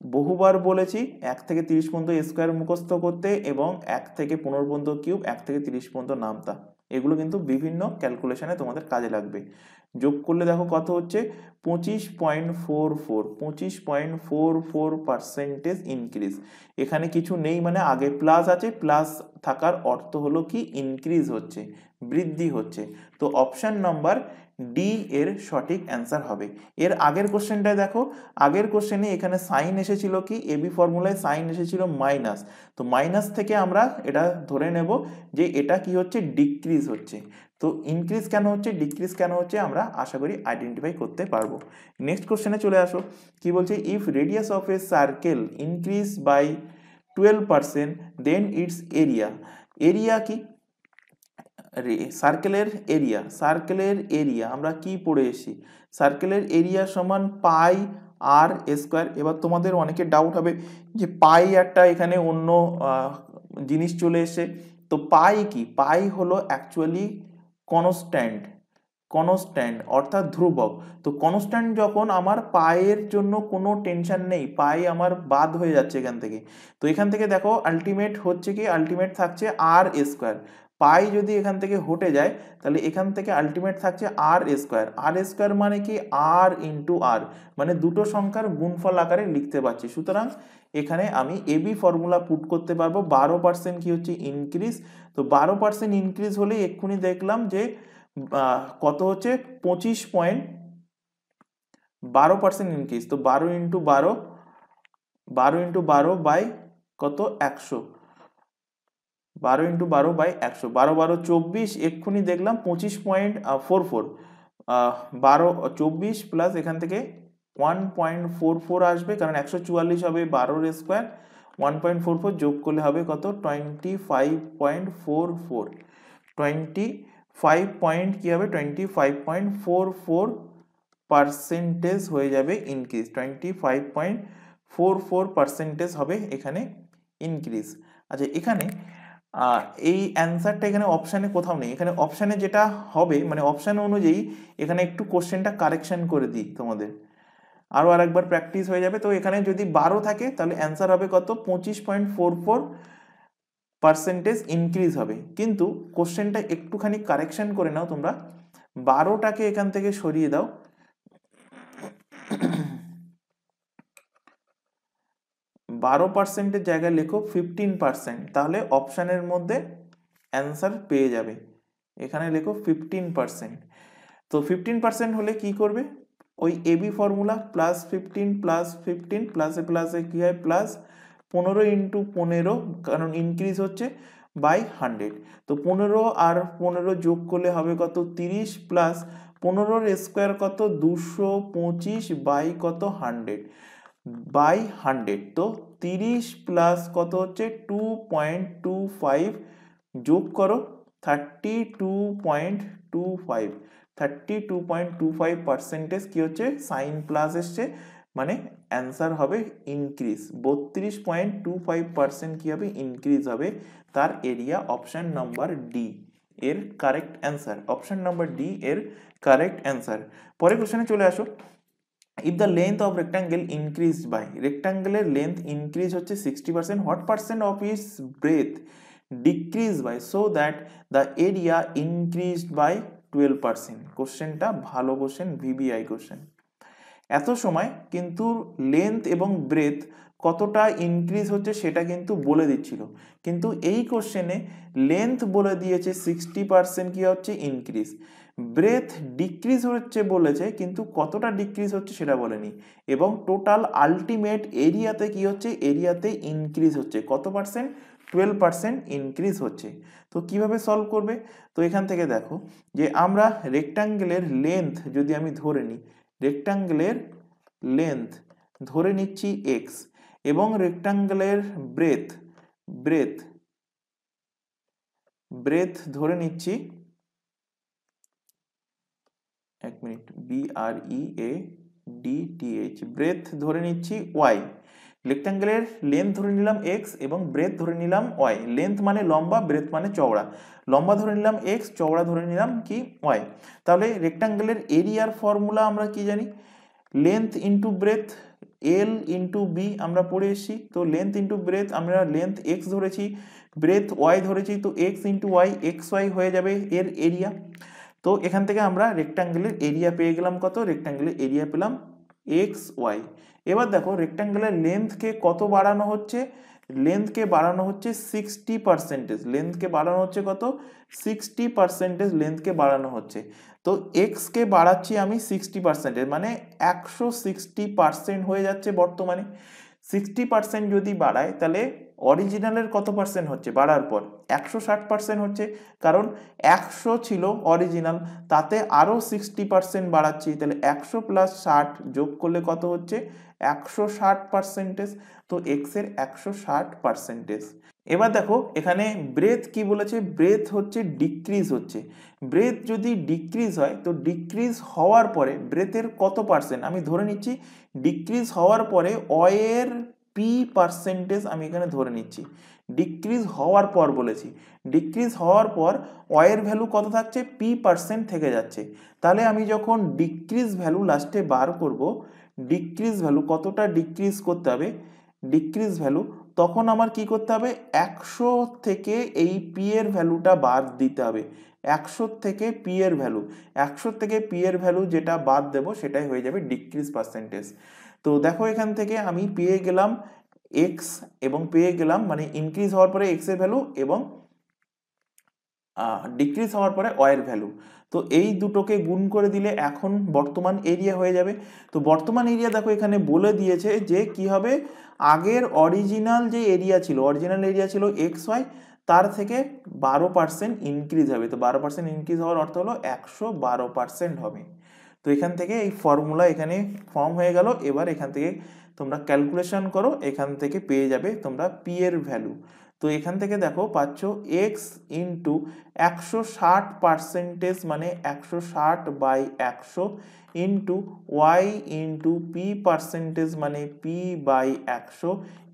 বহুবার বলেছি 1 থেকে 30 পর্যন্ত স্কোয়ার মুখস্থ করতে, এবং 1 থেকে 15 পর্যন্ত কিউব, 1 থেকে 30 পর্যন্ত নামতা। এগুলো কিন্তু বিভিন্ন ক্যালকুলেশনে তোমাদের কাজে লাগবে। যোগ করলে দেখো কত হচ্ছে? 25.44, 25.44% ইনক্রিজ। এখানে কিছু নেই মানে আগে প্লাস আছে, প্লাস থাকার অর্থ হলো কি? ইনক্রিজ হচ্ছে, বৃদ্ধি হচ্ছে। তো অপশন নাম্বার ডি এর সঠিক অ্যান্সার হবে। এর আগের কোশ্চেনটায় দেখো, আগের কোশ্চেনে এখানে সাইন এসেছিল কি? এবি ফর্মুলায় সাইন এসেছিল মাইনাস। তো মাইনাস থেকে আমরা এটা ধরে নেব যে এটা কি হচ্ছে? ডিক্রিজ হচ্ছে। তো ইনক্রিজ কেন হচ্ছে, ডিক্রিজ কেন হচ্ছে, আমরা আশা করি আইডেন্টিফাই করতে পারবো। নেক্সট কোশ্চেনে চলে আসো। কি বলছে? If radius of a circle increase by 12% then its area. Area কি? সার্কেলের এরিয়া, সার্কেলের এরিয়া আমরা কি পড়ে এসেছি? সার্কেলের এরিয়া সমান পাই আর স্কোয়ার। এবার তোমাদের অনেকের ডাউট হবে যে পাই একটা এখানে অন্য জিনিস চলে এসে, তো পাই কি? পাই হলো অ্যাকচুয়ালি কনস্ট্যান্ট, কনস্ট্যান্ট অর্থাৎ ধ্রুবক। তো কনস্ট্যান্ট যখন, আমার পায়ের জন্য কোনো টেনশন নেই, পাই আমার বাদ হয়ে যাচ্ছে এখান থেকে। তো এখান থেকে দেখো আলটিমেট হচ্ছে কি? আলটিমেট থাকছে আর স্কোয়ার। পাই যদি এখান থেকে হটে যায় তাহলে এখান থেকে আলটিমেট থাকছে আর স্কোয়ার। আর স্কোয়ার মানে কি? আর ইন্টু আর, মানে দুটো সংখ্যার গুণফল আকারে লিখতে পারছি। সুতরাং এখানে আমি এবি ফর্মুলা পুট করতে পারবো। 12% কি হচ্ছে? ইনক্রিজ। তো 12% ইনক্রিজ হলে এক্ষুনি দেখলাম যে কত হচ্ছে? 25.12% ইনক্রিজ। তো 12 ইন্টু 12, 12 ইন্টু 12 বাই কত? 100। 12 ইন্টু 12 বাই 100, 12 12 24, এক্ষুনি দেখলাম 25.44। 12 24 প্লাস এখান থেকে 1.44 আসবে, কারণ 144 হবে 12 স্কোয়ার, 1.44 যোগ করলে হবে কত? 25.44। 25 কি হবে? 25.44% হয়ে যাবে ইনক্রিজ। 25.44% হবে এখানে ইনক্রিজ। আচ্ছা, এখানে এই অ্যান্সারটা এখানে অপশানে কোথাও নেই। এখানে অপশানে যেটা হবে, মানে অপশান অনুযায়ী এখানে একটু কোশ্চেনটা কারেকশন করে দিই তোমাদের, আরও আরেকবার প্র্যাকটিস হয়ে যাবে। তো এখানে যদি 12 থাকে তাহলে অ্যান্সার হবে কত? 25.44% ইনক্রিজ হবে। কিন্তু কোশ্চেনটা একটুখানি কারেকশন করে নাও তোমরা। 12টাকে এখান থেকে সরিয়ে দাও, 12%-এর জায়গায় লেখো 15%, তাহলে অপশানের মধ্যে অ্যান্সার পেয়ে যাবে। এখানে লেখো 15%। তো 15% হলে কি করবে? ওই এবি ফর্মুলা +15 +15 প্লাসে প্লাসে কি হয়? +15 ইন্টু 15, কারণ ইনক্রিজ হচ্ছে, বাই 100। তো 15 আর 15 যোগ করলে হবে কত? 30, প্লাস 15-র স্কোয়ার কত? 225 বাই কত? 100 বাই 100। তো 30 প্লাস কত হচ্ছে? 2.25 যোগ করো 32.25, 32.25% কি হচ্ছে? সাইন প্লাস এসছে, মানে অ্যান্সার হবে ইনক্রিজ, 32.25% কি হবে, ইনক্রিজ হবে তার এরিয়া। অপশন নাম্বার ডি এর correct answer, option number D এর কারেক্ট অ্যান্সার। পরের কোশ্চেনে চলে আসো। If the length of rectangle increased by, রেক্টাঙ্গেলের লেন্থ ইনক্রিজ হচ্ছে 60%, what percent of its breadth decrease by so that the area increased by 12%? কোশ্চেনটা ভালো কোশ্চেন, ভিবিআই কোশ্চেন। এত সময় কিন্তু লেন্থ এবং ব্রেথ কতটা ইনক্রিজ হচ্ছে সেটা কিন্তু বলে দিচ্ছিল, কিন্তু এই কোশ্চেনে লেন্থ বলে দিয়েছে 60% কি হচ্ছে, ইনক্রিজ। ব্রেথ ডিক্রিজ হচ্ছে বলেছে, কিন্তু কতটা ডিক্রিজ হচ্ছে সেটা বলেনি। এবং টোটাল আলটিমেট এরিয়াতে কি হচ্ছে, এরিয়াতে ইনক্রিজ হচ্ছে কত পার্সেন্ট, 12% ইনক্রিজ হচ্ছে। তো কিভাবে সলভ করবে? তো এখান থেকে দেখো যে আমরা রেক্টাঙ্গেলের লেন্থ যদি আমি ধরে নিই, রেক্টাঙ্গেলের লেন্থ ধরে নিচ্ছি এক্স, এবং রেক্টাঙ্গেলের ব্রেথ ব্রেথ ব্রেথ ধরে নিচ্ছি, এক মিনিট, BREADTH, ব্রেথ ধরে নিচ্ছি ওয়াই। রেক্টাঙ্গেলের লেন্থ ধরে নিলাম এক্স এবং ব্রেথ ধরে নিলাম ওয়াই। লেন্থ মানে লম্বা, ব্রেথ মানে চওড়া। লম্বা ধরে নিলাম এক্স, চওড়া ধরে নিলাম কি, ওয়াই। তাহলে রেক্টাঙ্গেলের এরিয়ার ফর্মুলা আমরা কি জানি, length into breadth, L into B আমরা পড়ে এসেছি। তো লেন্থ ইন্টু ব্রেথ, আমরা লেন্থ এক্স ধরেছি, ব্রেথ ওয়াই ধরেছি, তো x into y, x y হয়ে যাবে এর এরিয়া। তো এখান থেকে আমরা রেক্টাঙ্গেলের এরিয়া পেয়ে গেলাম কত, রেক্টাঙ্গেলের এরিয়া পেলাম এক্স ওয়াই। এবার দেখো রেক্টাঙ্গেলের লেন্থকে কত বাড়ানো হচ্ছে, লেন্থকে বাড়ানো হচ্ছে 60%, লেন্থকে বাড়ানো হচ্ছে কত, 60% লেন্থকে বাড়ানো হচ্ছে। তো এক্সকে বাড়াচ্ছি আমি 60%, মানে 160% হয়ে যাচ্ছে বর্তমানে। 60% যদি বাড়ায় তাহলে অরিজিনালের কত পার্সেন্ট হচ্ছে বাড়ার পর, 160% হচ্ছে। কারণ 100 ছিল অরিজিনাল, তাতে আরও 60% বাড়াচ্ছি, তাহলে 100 প্লাস 60 যোগ করলে কত হচ্ছে, 160%। তো এক্স এর 160%। এবার দেখো এখানে ব্রেথ কি বলেছে, ব্রেথ হচ্ছে ডিক্রিজ হচ্ছে। ব্রেথ যদি ডিক্রিজ হয় তো ডিক্রিজ হওয়ার পরে ব্রেথের কত পার্সেন্ট, আমি ধরে নিচ্ছি ডিক্রিজ হওয়ার পরে অয়ের পি পার্সেন্টেজ আমি এখানে ধরে নিচ্ছি। ডিক্রিজ হওয়ার পর বলেছি, ডিক্রিজ হওয়ার পর অয়ের ভ্যালু কত থাকছে, পি পার্সেন্ট থেকে যাচ্ছে। তাহলে আমি যখন ডিক্রিজ ভ্যালু লাস্টে বার করব, ডিক্রিজ ভ্যালু কতটা ডিক্রিজ করতে হবে, ডিক্রিজ ভ্যালু, তখন আমার কি করতে হবে, 100 থেকে এই পি এর ভ্যালুটা বাদ দিতে হবে। 100 থেকে পি এর ভ্যালু, 100 থেকে পি এর ভ্যালু যেটা বাদ দেবো সেটাই হয়ে যাবে ডিক্রিজ পার্সেন্টেজ। তো দেখো এখান থেকে আমি পেয়ে গেলাম এক্স, এবং পেয়ে গেলাম মানে ইনক্রিজ হওয়ার পরে এক্স এর ভ্যালু এবং ডিক্রিজ হওয়ার পরে ওয়াইয়ের ভ্যালু। তো এই দুটোকে গুণ করে দিলে এখন বর্তমান এরিয়া হয়ে যাবে। তো বর্তমান এরিয়া দেখো এখানে বলে দিয়েছে যে কি হবে, আগের অরিজিনাল যে এরিয়া ছিল, অরিজিনাল এরিয়া ছিল এক্স ওয়াই, তার থেকে 12% ইনক্রিজ হবে। তো 12% ইনক্রিজ হওয়ার অর্থ হলো 112% হবে। তো এখান থেকে এই ফর্মুলা এখানে ফর্ম হয়ে গেল। এবার এখান থেকে তোমরা ক্যালকুলেশন করো, এখান থেকে পেয়ে যাবে তোমরা পি এর ভ্যালু। তো এখান থেকে দেখো পাচ্ছ এক্স ইন্টু 160% মানে 160/100 into y into p percentage মানে p/100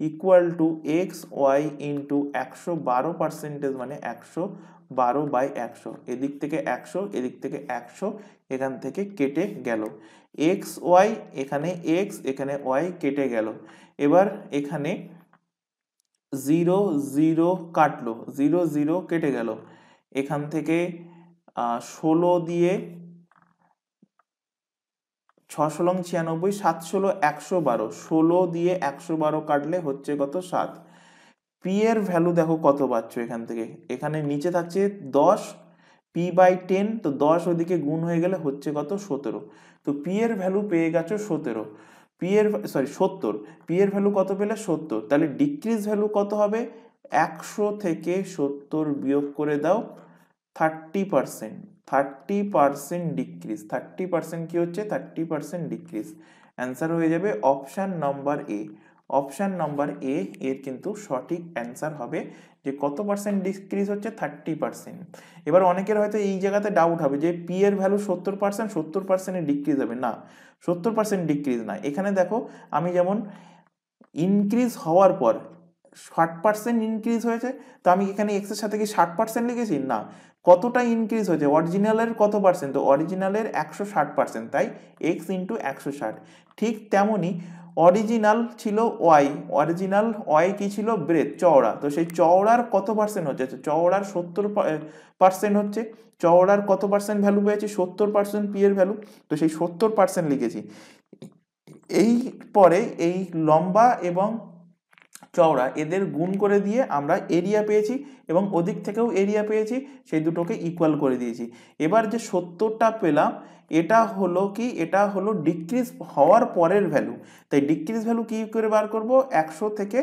equal to x y into 112% মানে 112/100। এদিক থেকে 100, এদিক থেকে 100, এখান থেকে কেটে গেল। এক্স ওয়াই, এখানে এক্স এখানে ওয়াই কেটে গেল। এবার এখানে 0 0 কাটলো, 0 0 কেটে গেল। এখান থেকে 16 দিয়ে 6 ষোলং 96, 7 ষোলো 112, 16 দিয়ে 112 কাটলে হচ্ছে কত, 7। পি এর ভ্যালু দেখো কত পাচ্ছ এখান থেকে, এখানে নিচে থাকছে 10, p/10, তো 10 ওদিকে গুণ হয়ে গেলে হচ্ছে কত, 17। তো পি এর ভ্যালু পেয়ে গেছো 17, পি এর 70, পি এর ভ্যালু কত পেলে 70। তাহলে ডিক্রিজ ভ্যালু কত হবে, 100 থেকে 70 বিয়োগ করে দাও 30%, 30% ডিক্রিজ, 30% কি হচ্ছে, 30% ডিক্রিজ। অ্যান্সার হয়ে যাবে option number A, option number A এর কিন্তু সঠিক অ্যান্সার হবে যে কত পার্সেন্ট ডিক্রিজ হচ্ছে 30%। এবার অনেকের হয়তো এই জায়গাতে ডাউট হবে যে পি এর ভ্যালু 70%, 70%-এ ডিক্রিজ হবে না, 70% ডিক্রিজ না। এখানে দেখো আমি যেমন ইনক্রিজ হওয়ার পর 60% ইনক্রিজ হয়েছে, তো আমি এখানে এক্সের সাথে কি 60% লিখেছি? না, কতটা ইনক্রিজ হয়েছে, অরিজিনালের কত পার্সেন্ট, তো অরিজিনালের 160%, তাই এক্স ইন্টু 160। ঠিক তেমনই অরিজিনাল ছিল ওয়াই, অরিজিনাল ওয়াই কি ছিল, ব্রেথ, চওড়া, তো সেই চওড়ার কত পার্সেন্ট হচ্ছে, চওড়ার 70% হচ্ছে, চওড়ার কত পার্সেন্ট ভ্যালু পেয়েছি, 70% পি এর ভ্যালু, তো সেই 70% লিখেছি। এই পরে এই লম্বা এবং চওড়া এদের গুণ করে দিয়ে আমরা এরিয়া পেয়েছি এবং ওদিক থেকেও এরিয়া পেয়েছি, সেই দুটোকে ইকুয়াল করে দিয়েছি। এবার যে 70টা পেলাম এটা হলো কি, এটা হলো ডিক্রিজ হওয়ার পরের ভ্যালু, তাই ডিক্রিজ ভ্যালু কি করে বার করব, 100 থেকে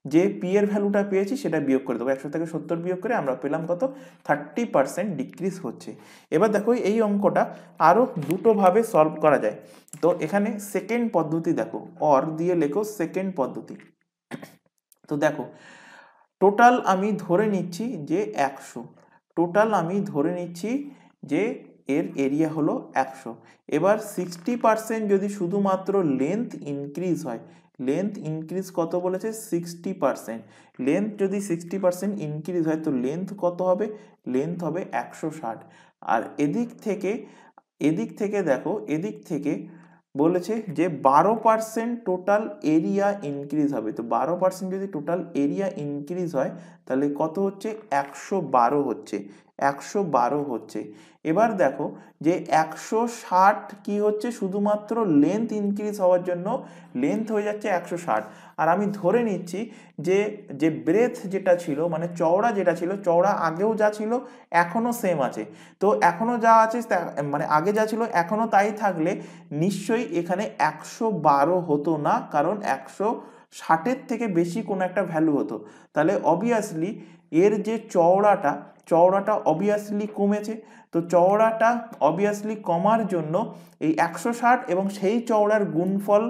যে পি এর ভ্যালুটা পেয়েছি সেটা বিয়োগ করে দেবো, 100 থেকে 70 বিয়োগ করে আমরা পেলাম কত, 30% ডিক্রিজ হচ্ছে। এবার দেখো এই অঙ্কটা আরও দুটোভাবে সলভ করা যায়। তো এখানে সেকেন্ড পদ্ধতি দেখো, অর দিয়ে লেখো সেকেন্ড পদ্ধতি। তো দেখো টোটাল আমি ধরে নিচ্ছি যে 100, টোটাল আমি ধরে নিচ্ছি যে এর এরিয়া হলো 100। এবার 60% যদি শুধুমাত্র লেন্থ ইনক্রিজ হয়, লেন্থ ইনক্রিজ কত বলেছে, 60%, লেন্থ যদি 60% ইনক্রিজ হয় তো লেন্থ কত হবে, লেন্থ হবে 160। আর এদিক থেকে দেখো, এদিক থেকে বলেছে যে 12% টোটাল এরিয়া ইনক্রিজ হবে, তো 12% যদি টোটাল এরিয়া ইনক্রিজ হয় তাহলে কত হচ্ছে, 112 হচ্ছে, 112 হচ্ছে। এবার দেখো যে 160 কি হচ্ছে, শুধুমাত্র লেন্থ ইনক্রিজ হওয়ার জন্য লেন্থ হয়ে যাচ্ছে 160। আর আমি ধরে নিচ্ছি যে যে ব্রেথ যেটা ছিল মানে চওড়া যেটা ছিল, চওড়া আগেও যা ছিল এখনও সেম আছে, তো এখনও যা আছে মানে আগে যা ছিল এখনও তাই থাকলে নিশ্চয়ই এখানে 112 হতো না, কারণ 160-এর থেকে বেশি কোনো একটা ভ্যালু হতো, তাহলে অবভিয়াসলি এর যে চওড়াটা অবভিয়াসলি কমেছে। তো চওড়াটা অবভিয়াসলি কমার জন্য এই 160 এবং সেই চওড়ার গুণফল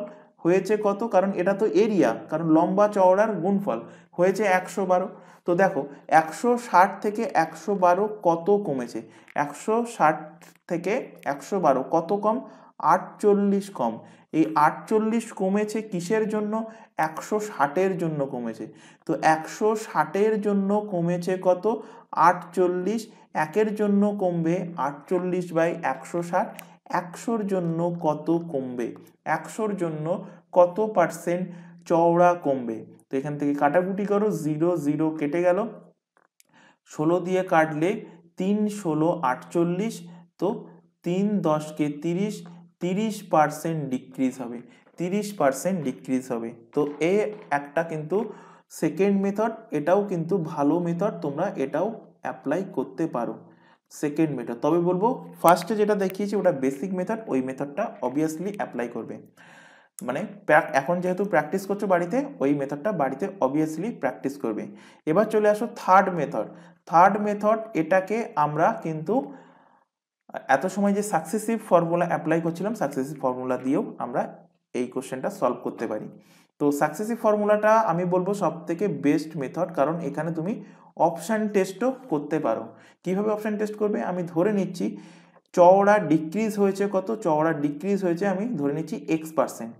হয়েছে কত, কারণ এটা তো এরিয়া, কারণ লম্বা চওড়ার গুণফল হয়েছে 112। তো দেখো 160 থেকে 112 কত কমেছে, 160 থেকে 112 কত কম, 48 কম। এই 48 কমেছে কিসের জন্য, 160-এর জন্য কমেছে, তো 160-এর জন্য কমেছে কত, 48, একের জন্য কমবে 48/160, 100-র জন্য কত কমবে, 100-র জন্য কত পার্সেন্ট চওড়া কমবে। তো এখান থেকে কাটাকুটি করো, 0 0 কেটে গেল, 16 দিয়ে কাটলে 3 16 48, তো 3 10 × 30, 30% ডিক্রিজ হবে, 30% ডিক্রিজ হবে। তো এ একটা কিন্তু সেকেন্ড মেথড, এটাও কিন্তু ভালো মেথড, তোমরা এটাও অ্যাপ্লাই করতে পারো সেকেন্ড মেথড। তবে বলবো ফার্স্টে যেটা দেখিয়েছি ওটা বেসিক মেথড, ওই মেথডটা অবভিয়াসলি অ্যাপ্লাই করবে, মানে এখন যেহেতু প্র্যাকটিস করছো বাড়িতে, ওই মেথডটা বাড়িতে অবভিয়াসলি প্র্যাকটিস করবে। এবার চলে আসো থার্ড মেথড, এটাকে আমরা কিন্তু এত সময় যে সাকসেসিভ ফর্মুলা অ্যাপ্লাই করছিলাম, সাকসেসিভ ফর্মুলা দিয়েও আমরা এই কোশ্চেনটা সলভ করতে পারি। তো সাকসেসিভ ফর্মুলাটা আমি বলবো সব থেকে বেস্ট মেথড, কারণ এখানে তুমি অপশান টেস্টও করতে পারো। কিভাবে অপশান টেস্ট করবে, আমি ধরে নিচ্ছি চওড়া ডিক্রিজ হয়েছে কত, চওড়া ডিক্রিজ হয়েছে আমি ধরে নিচ্ছি x%,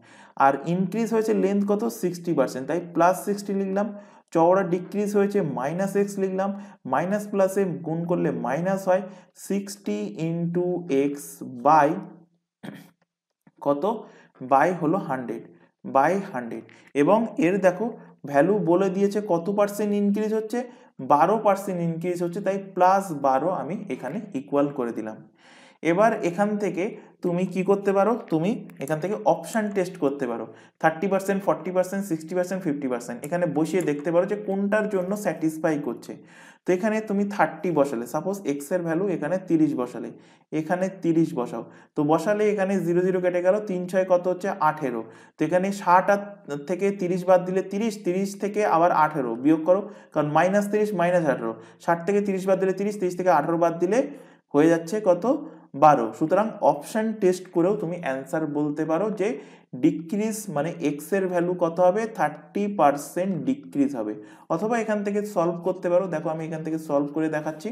আর ইনক্রিজ হয়েছে লেন্থ কত, 60%, তাই +60 লিখলাম। চওড়া ডিক্রিজ হয়েছে -x লিখলাম, মাইনাস প্লাসে গুণ করলে মাইনাস হয়, 60 × x বাই কত, বাই হলো 100/100, এবং এর দেখো ভ্যালু বলে দিয়েছে কত পার্সেন্ট ইনক্রিজ হচ্ছে, 12% ইনক্রিজ হচ্ছে, তাই +12 আমি এখানে ইকুয়াল করে দিলাম। এবার এখান থেকে তুমি কি করতে পারো, তুমি এখান থেকে অপশান টেস্ট করতে পারো, 30%, 40%, 60%, 50%, এখানে বসিয়ে দেখতে পারো যে কোনটার জন্য স্যাটিসফাই করছে। তো এখানে তুমি 30 বসালে, সাপোজ এক্স এর ভ্যালু এখানে 30 বসালে, এখানে 30 বসাও, তো বসালে এখানে 0 0 কেটে গেল, 3 6 কত হচ্ছে 18, তো এখানে 60 থেকে 30 বাদ দিলে 30, 30 থেকে আবার 18 বিয়োগ করো, কারণ -30 -18, 60 থেকে 30 বাদ দিলে 30, 30 থেকে 18 বাদ দিলে হয়ে যাচ্ছে কত, 12। সুতরাং অপশন টেস্ট করেও তুমি অ্যান্সার বলতে পারো যে ডিক্রিজ মানে এক্স এর ভ্যালু কত হবে, 30% ডিক্রিজ হবে। অথবা এখান থেকে সলভ করতে পারো, দেখো আমি এখান থেকে সলভ করে দেখাচ্ছি।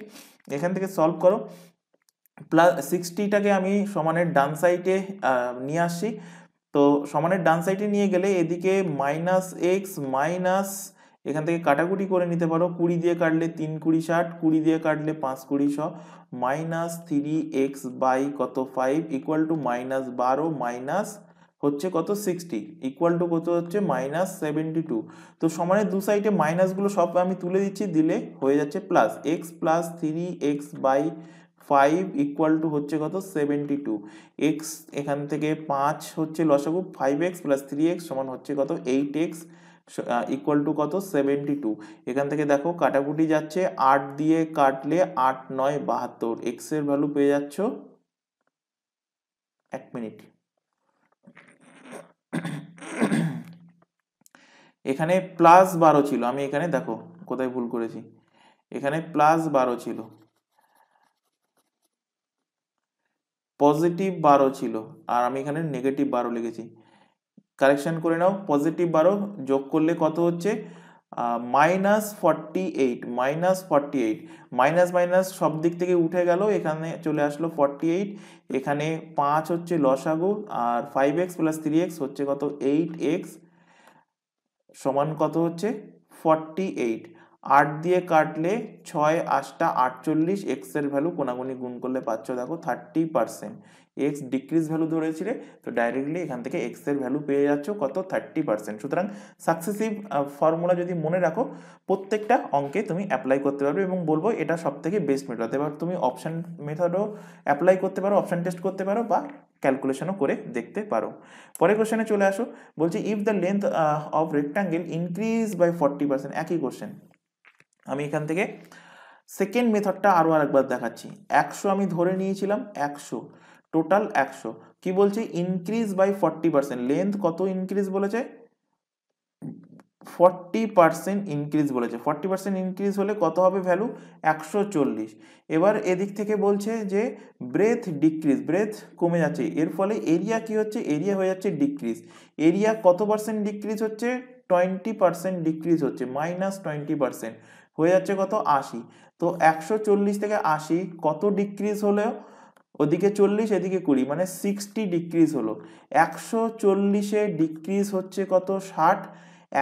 এখান থেকে সলভ করো, প্লাস 60টাকে আমি সমানের ডান সাইডে নিয়ে আসছি। তো সমানের ডান সাইডে নিয়ে গেলে এদিকে মাইনাস এক্স মাইনাস, এখান থেকে কাটাকুটি করে নিতে পারো, 20 দিয়ে কাটলে 3 20 60, 20 দিয়ে কাটলে 5 20 100, মাইনাস 3x বাই কত 5 ইকুয়াল টু মাইনাস 12 মাইনাস হচ্ছে কত 60 ইকুয়াল টু কত হচ্ছে মাইনাস 72। তো সমানের দু সাইডে মাইনাসগুলো সব আমি তুলে দিচ্ছি, দিলে হয়ে যাচ্ছে plus x plus 3x by 5 equal to হচ্ছে কত 72। এক্স এখান থেকে 5 হচ্ছে লসাগু, 5x প্লাস 3x সমান হচ্ছে কত 8x ইকুয়াল টু কত 72। এখান থেকে দেখো কাটাকুটি যাচ্ছে, 8 দিয়ে কাটলে 8 9 72, এক্স এর ভ্যালু পেয়ে যাচ্ছ 1 মিনিট। এখানে প্লাস 12 ছিল, আমি এখানে দেখো কোথায় ভুল করেছি, এখানে প্লাস 12 ছিল, পজিটিভ 12 ছিল, আর আমি এখানে নেগেটিভ 12 লিখেছি। কারেকশন করে নাও, পজিটিভ 12 যোগ করলে কত হচ্ছে -48, -48, মাইনাস মাইনাস সব দিক থেকে উঠে গেল, এখানে চলে আসলো 48। এখানে 5 হচ্ছে লসাগু, আর 5x প্লাস 3x হচ্ছে কত 8x সমান কত হচ্ছে 48। 8 দিয়ে কাটলে 6 8 48, এক্স এর ভ্যালু কোনাগুনি গুণ করলে পাচ্ছ দেখো 30%। এক্স ডিক্রিজ ভ্যালু ধরেছিলে, তো ডাইরেক্টলি এখান থেকে এক্স এর ভ্যালু পেয়ে যাচ্ছ কত 30%। সুতরাং সাকসেসিভ ফর্মুলা যদি মনে রাখো, প্রত্যেকটা অঙ্কে তুমি অ্যাপ্লাই করতে পারবে, এবং বলবো এটা সব থেকে বেস্ট মেথড। এবার তুমি অপশন মেথডও অ্যাপ্লাই করতে পারো, অপশন টেস্ট করতে পারো, বা ক্যালকুলেশনও করে দেখতে পারো। পরের কোশ্চেনে চলে আসো, বলছে if the length of rectangle increase by 40%, একই কোশ্চেন। আমি এখান থেকে সেকেন্ড মেথডটা আরো আরেকবার দেখাচ্ছি। 100 আমি ধরে নিয়েছিলাম, 100 টোটাল 100, কি বলছে ইনক্রিজ বাই 40%, লেন্থ কত ইনক্রিজ বলেছে 40% ইনক্রিজ বলেছে। 40% ইনক্রিজ হলে কত হবে ভ্যালু 140। এবার এদিক থেকে বলছে যে ব্রেথ ডিক্রিজ, ব্রেথ কমে যাচ্ছে, এর ফলে এরিয়া কি হচ্ছে, এরিয়া হয়ে যাচ্ছে ডিক্রিজ। এরিয়া কত পার্সেন্ট ডিক্রিজ হচ্ছে 20% ডিক্রিজ হচ্ছে, -20% হয়ে যাচ্ছে কত 80। তো 140 থেকে 80 কত ডিক্রিজ হলেও, ওদিকে 40 এদিকে 20, মানে 60 ডিক্রিজ হলো। 140-এ ডিক্রিজ হচ্ছে কত 60,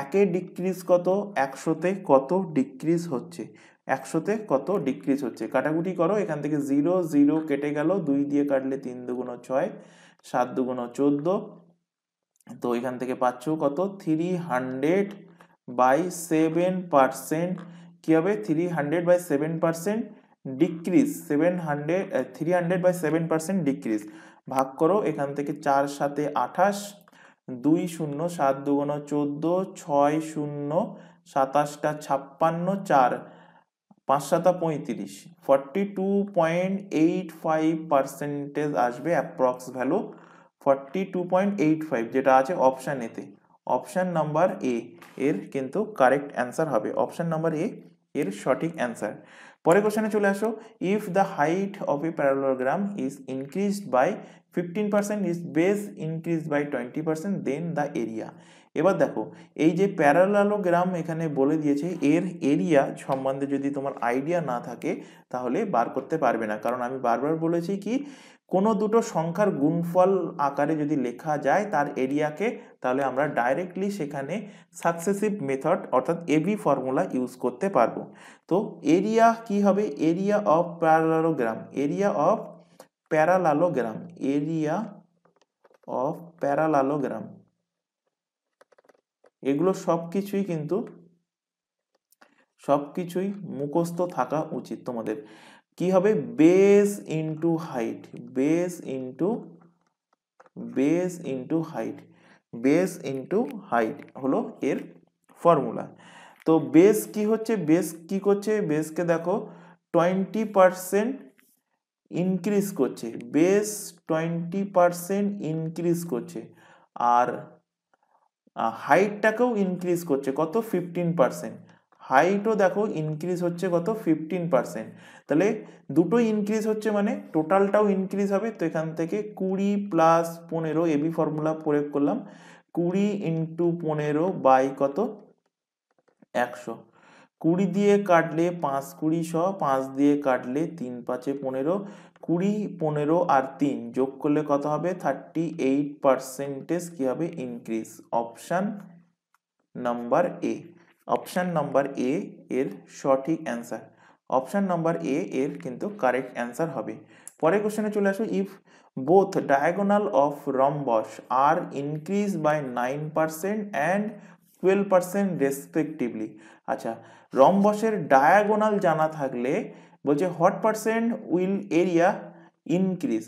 একে ডিক্রিজ কত 100-তে কত ডিক্রিজ হচ্ছে, 100-তে কত ডিক্রিজ হচ্ছে। কাটাকুটি করো, এখান থেকে 0 0 কেটে গেল, 2 দিয়ে কাটলে 3 দুগুণ 6, 7 দুগুণ 14, তো এখান থেকে পাচ্ছ কত 300/7%, কি হবে 300/7% ডিক্রিজ, 300/7% ডিক্রিজ। ভাগ করো, এখান থেকে 4 7 28, 2 0 7 দুগুণ 14, 6 0 27টা 56, 4 5 7 35, 42.85% আসবে অ্যাপ্রক্স ভ্যালু, 42.85 যেটা আছে অপশন এতে। অপশন নাম্বার এ এর কিন্তু কারেক্ট অ্যান্সার হবে, অপশন নাম্বার এ এর সঠিক অ্যান্সার। পরের কোশ্চেনে চলে আসো, if the height of a parallelogram is increased by 15%, is base increased by 20%, then the area. এবার দেখো, এই যে প্যারালোগ্রাম এখানে বলে দিয়েছে, এর এরিয়া সম্বন্ধে যদি তোমার আইডিয়া না থাকে তাহলে বার করতে পারবে না। কারণ আমি বারবার বলেছি কি, কোনো দুটো সংখ্যার গুণফল আকারে যদি লেখা যায় তার এরিয়াকে, তাহলে আমরা ডাইরেক্টলি সেখানে সাকসেসিভ মেথড অর্থাৎ এবি ফর্মুলা ইউজ করতে পারবো। তো এরিয়া কি হবে, area of parallelogram, area of parallelogram, area of parallelogram, এগুলো সবকিছুই কিন্তু সবকিছুই মুখস্থ থাকা উচিত তোমাদের। কি হবে base into height, base into height, base into height হলো এর ফর্মুলা। তো বেস কি হচ্ছে, বেস কি করছে, বেসকে দেখো 20% ইনক্রিজ করছে, বেস 20% ইনক্রিজ করছে, আর হাইটটাকেও ইনক্রিজ করছে কত 15%, হাইটও দেখো ইনক্রিজ হচ্ছে কত 15%, তাহলে দুটোই ইনক্রিজ হচ্ছে মানে টোটালটাও ইনক্রিজ হবে। তো এখান থেকে 20 প্লাস 15 এবি ফর্মুলা প্রয়োগ করলাম, 20 ইন্টু 15 বাই কত 100, 20 দিয়ে কাটলে 5 20 5 দিয়ে কাটলে 3 5 15, 20 15 আর 3 যোগ করলে কত হবে 38% কি হবে increase. Option number A, option number A এর সঠিক অ্যান্সার, অপশান নাম্বার এ এর কিন্তু কারেক্ট অ্যান্সার হবে। পরের কোশ্চেনে চলে আসো, if both diagonal of rhombus are increase by 9% and 12% respectively. আচ্ছা, রম্বসের ডায়াগোনাল জানা থাকলে বলছে what percent will area increase.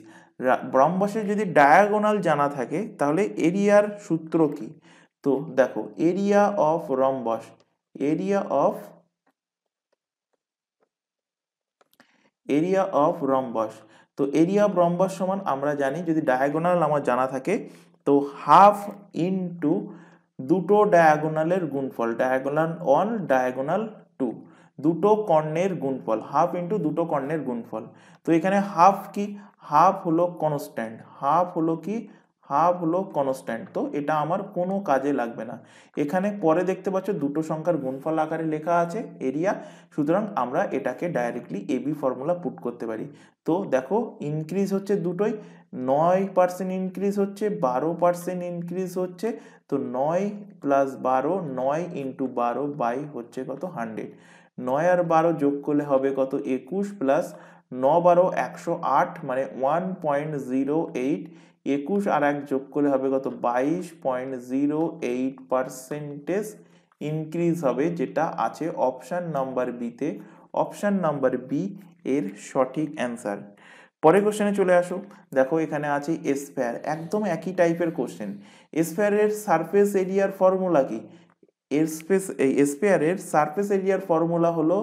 রম্বসের যদি ডায়াগোনাল জানা থাকে তাহলে এরিয়ার সূত্র কি? তো দেখো area of rhombus, area of rhombus, তো এরিয়া অফ রম্বস সমান আমরা জানি যদি ডায়াগোনাল আমার জানা থাকে তো হাফ ইনটু দুটো ডায়াগোনালের গুণফল, ডায়াগোনাল 1 ডায়াগোনাল 2, দুটো কর্ণের গুণফল, হাফ ইনটু দুটো কর্ণের গুণফল। তো এখানে হাফ কি, হাফ হলো কনস্ট্যান্ট, হাফ হলো কি, হাফ হলো কনস্ট্যান্ট, তো এটা আমার কোনো কাজে লাগবে না। এখানে পরে দেখতে পাচ্ছ দুটো সংখ্যার গুণফল আকারে লেখা আছে এরিয়া, সুতরাং আমরা এটাকে ডাইরেক্টলি এবি ফর্মুলা পুট করতে পারি। তো দেখো ইনক্রিজ হচ্ছে দুটোই, 9% ইনক্রিজ হচ্ছে, 12% ইনক্রিজ হচ্ছে, তো 9 প্লাস 12, 9 ইন্টু 12 বাই হচ্ছে কত 100, 9 আর 12 যোগ করলে হবে কত 21 প্লাস 9 12 108 মানে 1.08, 21 আর 1 যোগ করলে হবে কত 22.08% ইনক্রিজ হবে, যেটা আছে অপশান নাম্বার বিতে, অপশান নাম্বার বি এর সঠিক অ্যান্সার। পরের কোশ্চেনে চলে আসো, দেখো এখানে আছে স্ফেয়ার, একদম একই টাইপের কোশ্চেন। স্ফেয়ারের সারফেস এরিয়ার ফর্মুলা কি? স্ফেয়ারের সারফেস এরিয়ার ফর্মুলা হলো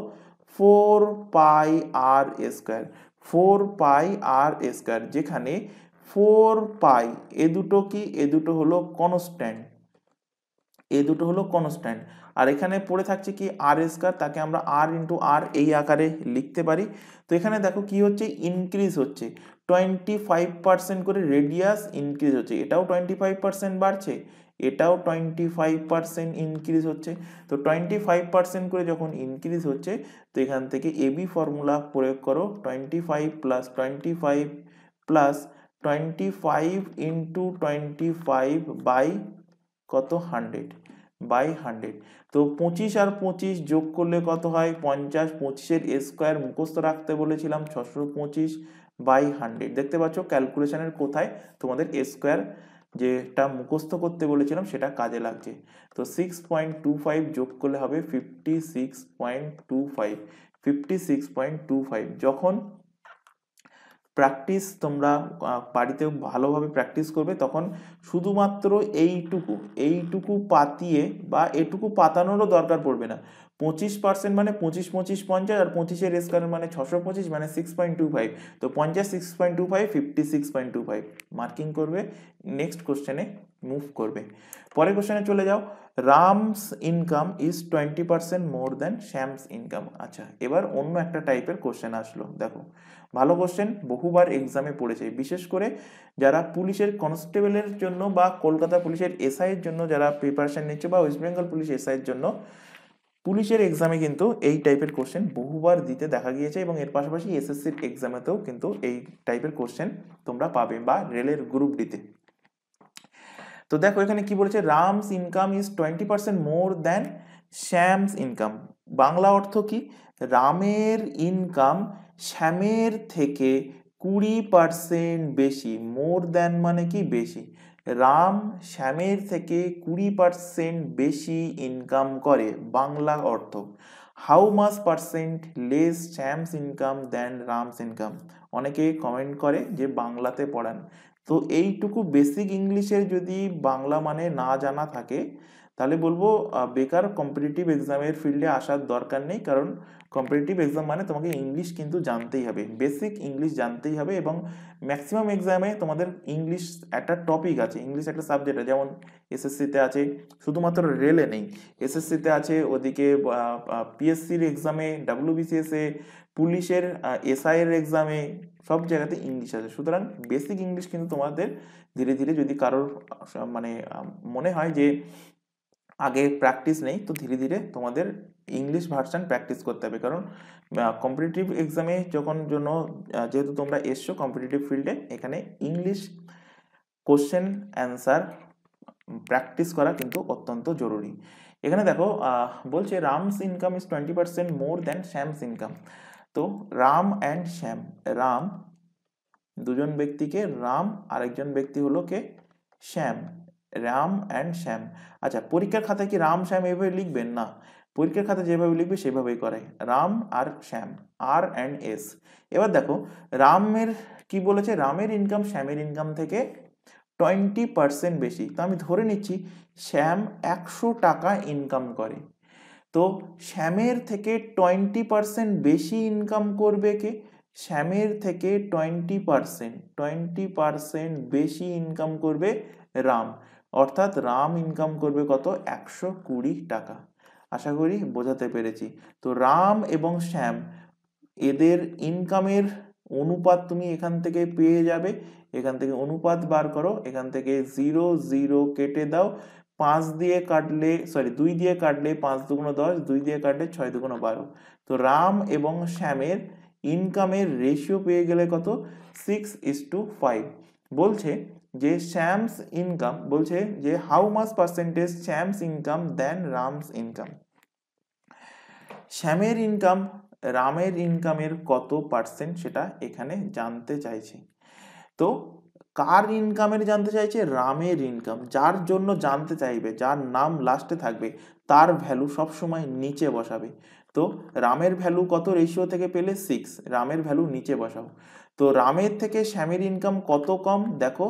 4 পাই আর স্কোয়ার, 4 পাই আর স্কোয়ার, যেখানে 4 পাই এ দুটো কি, এ দুটো হলো কনস্ট্যান্ট, এ দুটো হলো কনস্ট্যান্ট, আর এখানে পড়ে থাকছে কি আর স্কয়ার, তাকে আমরা আর ইন্টু আর এই আকারে লিখতে পারি। তো এখানে দেখো কি হচ্ছে ইনক্রিজ হচ্ছে 25% করে রেডিয়াস ইনক্রিজ হচ্ছে, এটাও 25% বাড়ছে, এটাও 25% ইনক্রিজ হচ্ছে। তো 25% করে যখন ইনক্রিজ হচ্ছে তো এখান থেকে এবি ফর্মুলা প্রয়োগ করো, 25 প্লাস 25 প্লাস 25 ইন্টু 25 বাই কত 100 বাই 100, তো 25 আর 25 যোগ করলে কত হয় 50, 25-এর স্কোয়ার মুখস্থ রাখতে বলেছিলাম 625 বাই 100, দেখতে পাচ্ছ ক্যালকুলেশনের কোথায় তোমাদের স্কোয়ার যেটা মুখস্থ করতে বলেছিলাম সেটা কাজে লাগছে। তো 6.25 যোগ করলে হবে 56.25, 56.25। যখন প্র্যাকটিস তোমরা বাড়িতে ভালোভাবে প্র্যাকটিস করবে তখন শুধুমাত্র এইটুকু পাতিয়ে বা এটুকু পাতানোরও দরকার পড়বে না। 25% মানে 25 25 50, আর 25-এর স্কয়ার মানে 625 মানে 6.25, তো 50 6.25 56.25 মার্কিং করবে, নেক্সট কোশ্চেনে মুভ করবে। পরের কোশ্চেনে চলে যাও, Ram's income is 20% more than Shyam's income. আচ্ছা, এবার অন্য একটা টাইপের কোশ্চেন আসলো, দেখো ভালো কোশ্চেন, বহুবার এক্সামে পড়েছে, বিশেষ করে যারা পুলিশের কনস্টেবলের জন্য বা কলকাতা পুলিশের এসআই এর জন্য যারা প্রিপারেশন নিচ্ছে বা ওয়েস্ট বেঙ্গল পুলিশ এসআই এর জন্য পুলিশের এক্সামে কিন্তু এই টাইপের কোশ্চেন বহুবার দিতে দেখা গিয়েছে, এবং এর পাশাপাশি এসএসসির এক্সামেতেও কিন্তু এই টাইপের কোশ্চেন তোমরা পাবে বা রেলের গ্রুপ ডিতে। তো দেখো এখানে কি বলেছে, Ram's income is 20% more than Shyam's income. Bangla অর্থ কি, রামের ইনকাম শ্যামের থেকে 20% বেশি, মোর দ্যান মানে কি বেশি, রাম শ্যামের থেকে 20% বেশি ইনকাম করে, বাংলা অর্থ। How much percent less Shyam's income than Ram's income. অনেকে কমেন্ট করে যে বাংলাতে পড়ান, তো এইটুকু বেসিক ইংলিশের যদি বাংলা মানে না জানা থাকে তাহলে বলবো বেকার কম্পিটিটিভ এক্সামের ফিল্ডে আসার দরকার নেই, কারণ কম্পিটিটিভ এক্সাম মানে তোমাকে ইংলিশ কিন্তু জানতেই হবে, বেসিক ইংলিশ জানতেই হবে। এবং ম্যাক্সিমাম এক্সামে তোমাদের ইংলিশ একটা টপিক আছে, ইংলিশ একটা সাবজেক্ট আছে, যেমন এসএসসিতে আছে, শুধুমাত্র রেলে নেই, এসএসসিতে আছে, ওদিকে পিএসসির এক্সামে, ডাব্লিউবিসিএসে, পুলিশের এসআই এর এক্সামে, সব জায়গাতে ইংলিশ আছে। সুতরাং বেসিক ইংলিশ কিন্তু তোমাদের ধীরে ধীরে, যদি কারোর মানে মনে হয় যে আগে প্র্যাকটিস নেই, তো ধীরে ধীরে তোমাদের ইংলিশ ভার্সন প্র্যাকটিস করতে হবে। কারণ কম্পিটিটিভ এক্সামে যেহেতু তোমরা এসছো কম্পিটিটিভ ফিল্ডে, এখানে ইংলিশ কোশ্চেন অ্যান্সার প্র্যাকটিস করা কিন্তু অত্যন্ত জরুরি। এখানে দেখো বলছে Ram's income is 20% more than Shyam's income. তো রাম অ্যান্ড শ্যাম, রাম দুজন ব্যক্তিকে, রাম আরেকজন ব্যক্তি হলো কে, শ্যাম, রাম অ্যান্ড শ্যাম। আচ্ছা, পরীক্ষার খাতায় কি রাম শ্যাম এভাবে লিখবেন না, পরীক্ষার খাতায় যেভাবে লিখবে সেভাবেই করায়, রাম আর শ্যাম, আর অ্যান্ড এস। এবার দেখো রামের কি বলেছে, রামের ইনকাম শ্যামের ইনকাম থেকে 20% বেশি। তো আমি ধরে নিচ্ছি শ্যাম 100 টাকা ইনকাম করে, তো শ্যামের থেকে 20% বেশি ইনকাম করবে কে, শ্যামের থেকে 20% বেশি ইনকাম করবে রাম, অর্থাৎ রাম ইনকাম করবে কত, 120 টাকা। আশা করি বোঝাতে পেরেছি। তো রাম এবং শ্যাম এদের ইনকামের অনুপাত তুমি এখান থেকে পেয়ে যাবে, এখান থেকে অনুপাত বার করো, এখান থেকে 0 0 কেটে দাও, 5 দিয়ে কাটলে, সরি 2 দিয়ে কাটলে 5 দুগুণ 10, 2 দিয়ে কাটলে 6 দুগুণ 12। তো রাম এবং শ্যামের ইনকামের রেশিও পেয়ে গেলে কত, 6:5। বলছে যে শ্যামস ইনকাম, বলছে যে how much percentage Shyam's income then Ram's income, শ্যামের ইনকাম রামের ইনকামের কত পার্সেন্ট সেটা এখানে জানতে চাইছে। তো কার ইনকামের জানতে চাইছে, রামের ইনকাম। যার জন্য জানতে চাইবে, যার নাম লাস্টে থাকবে, তার ভ্যালু সবসময় নিচে বসাবে। তো রামের ভ্যালু কত রেশিও থেকে পেলে, 6, রামের ভ্যালু নিচে বসাও। তো রামের থেকে শ্যামের ইনকাম কত কম, দেখো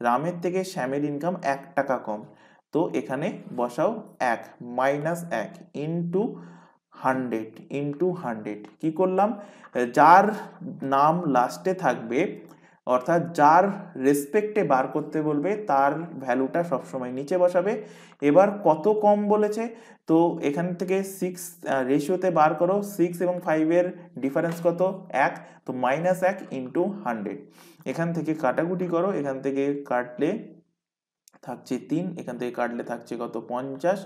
রামের থেকে শ্যামের ইনকাম 1 টাকা কম, তো এখানে বসাও 1 -1 ইন্টু 100 কি করলাম, যার নাম লাস্টে থাকবে অর্থাৎ যার রেসপেক্টে বার করতে বলবে তার ভ্যালুটা সবসময় নিচে বসাবে। এবার কত কম বলেছে, তো এখান থেকে 6 রেশিওতে বার করো, 6 এবং 5 এর ডিফারেন্স কত, 1, তো -1 ইন্টু 100। এখান থেকে কাটাকুটি করো, এখান থেকে কাটলে থাকছে 3, এখান থেকে কাটলে থাকছে কত, 50।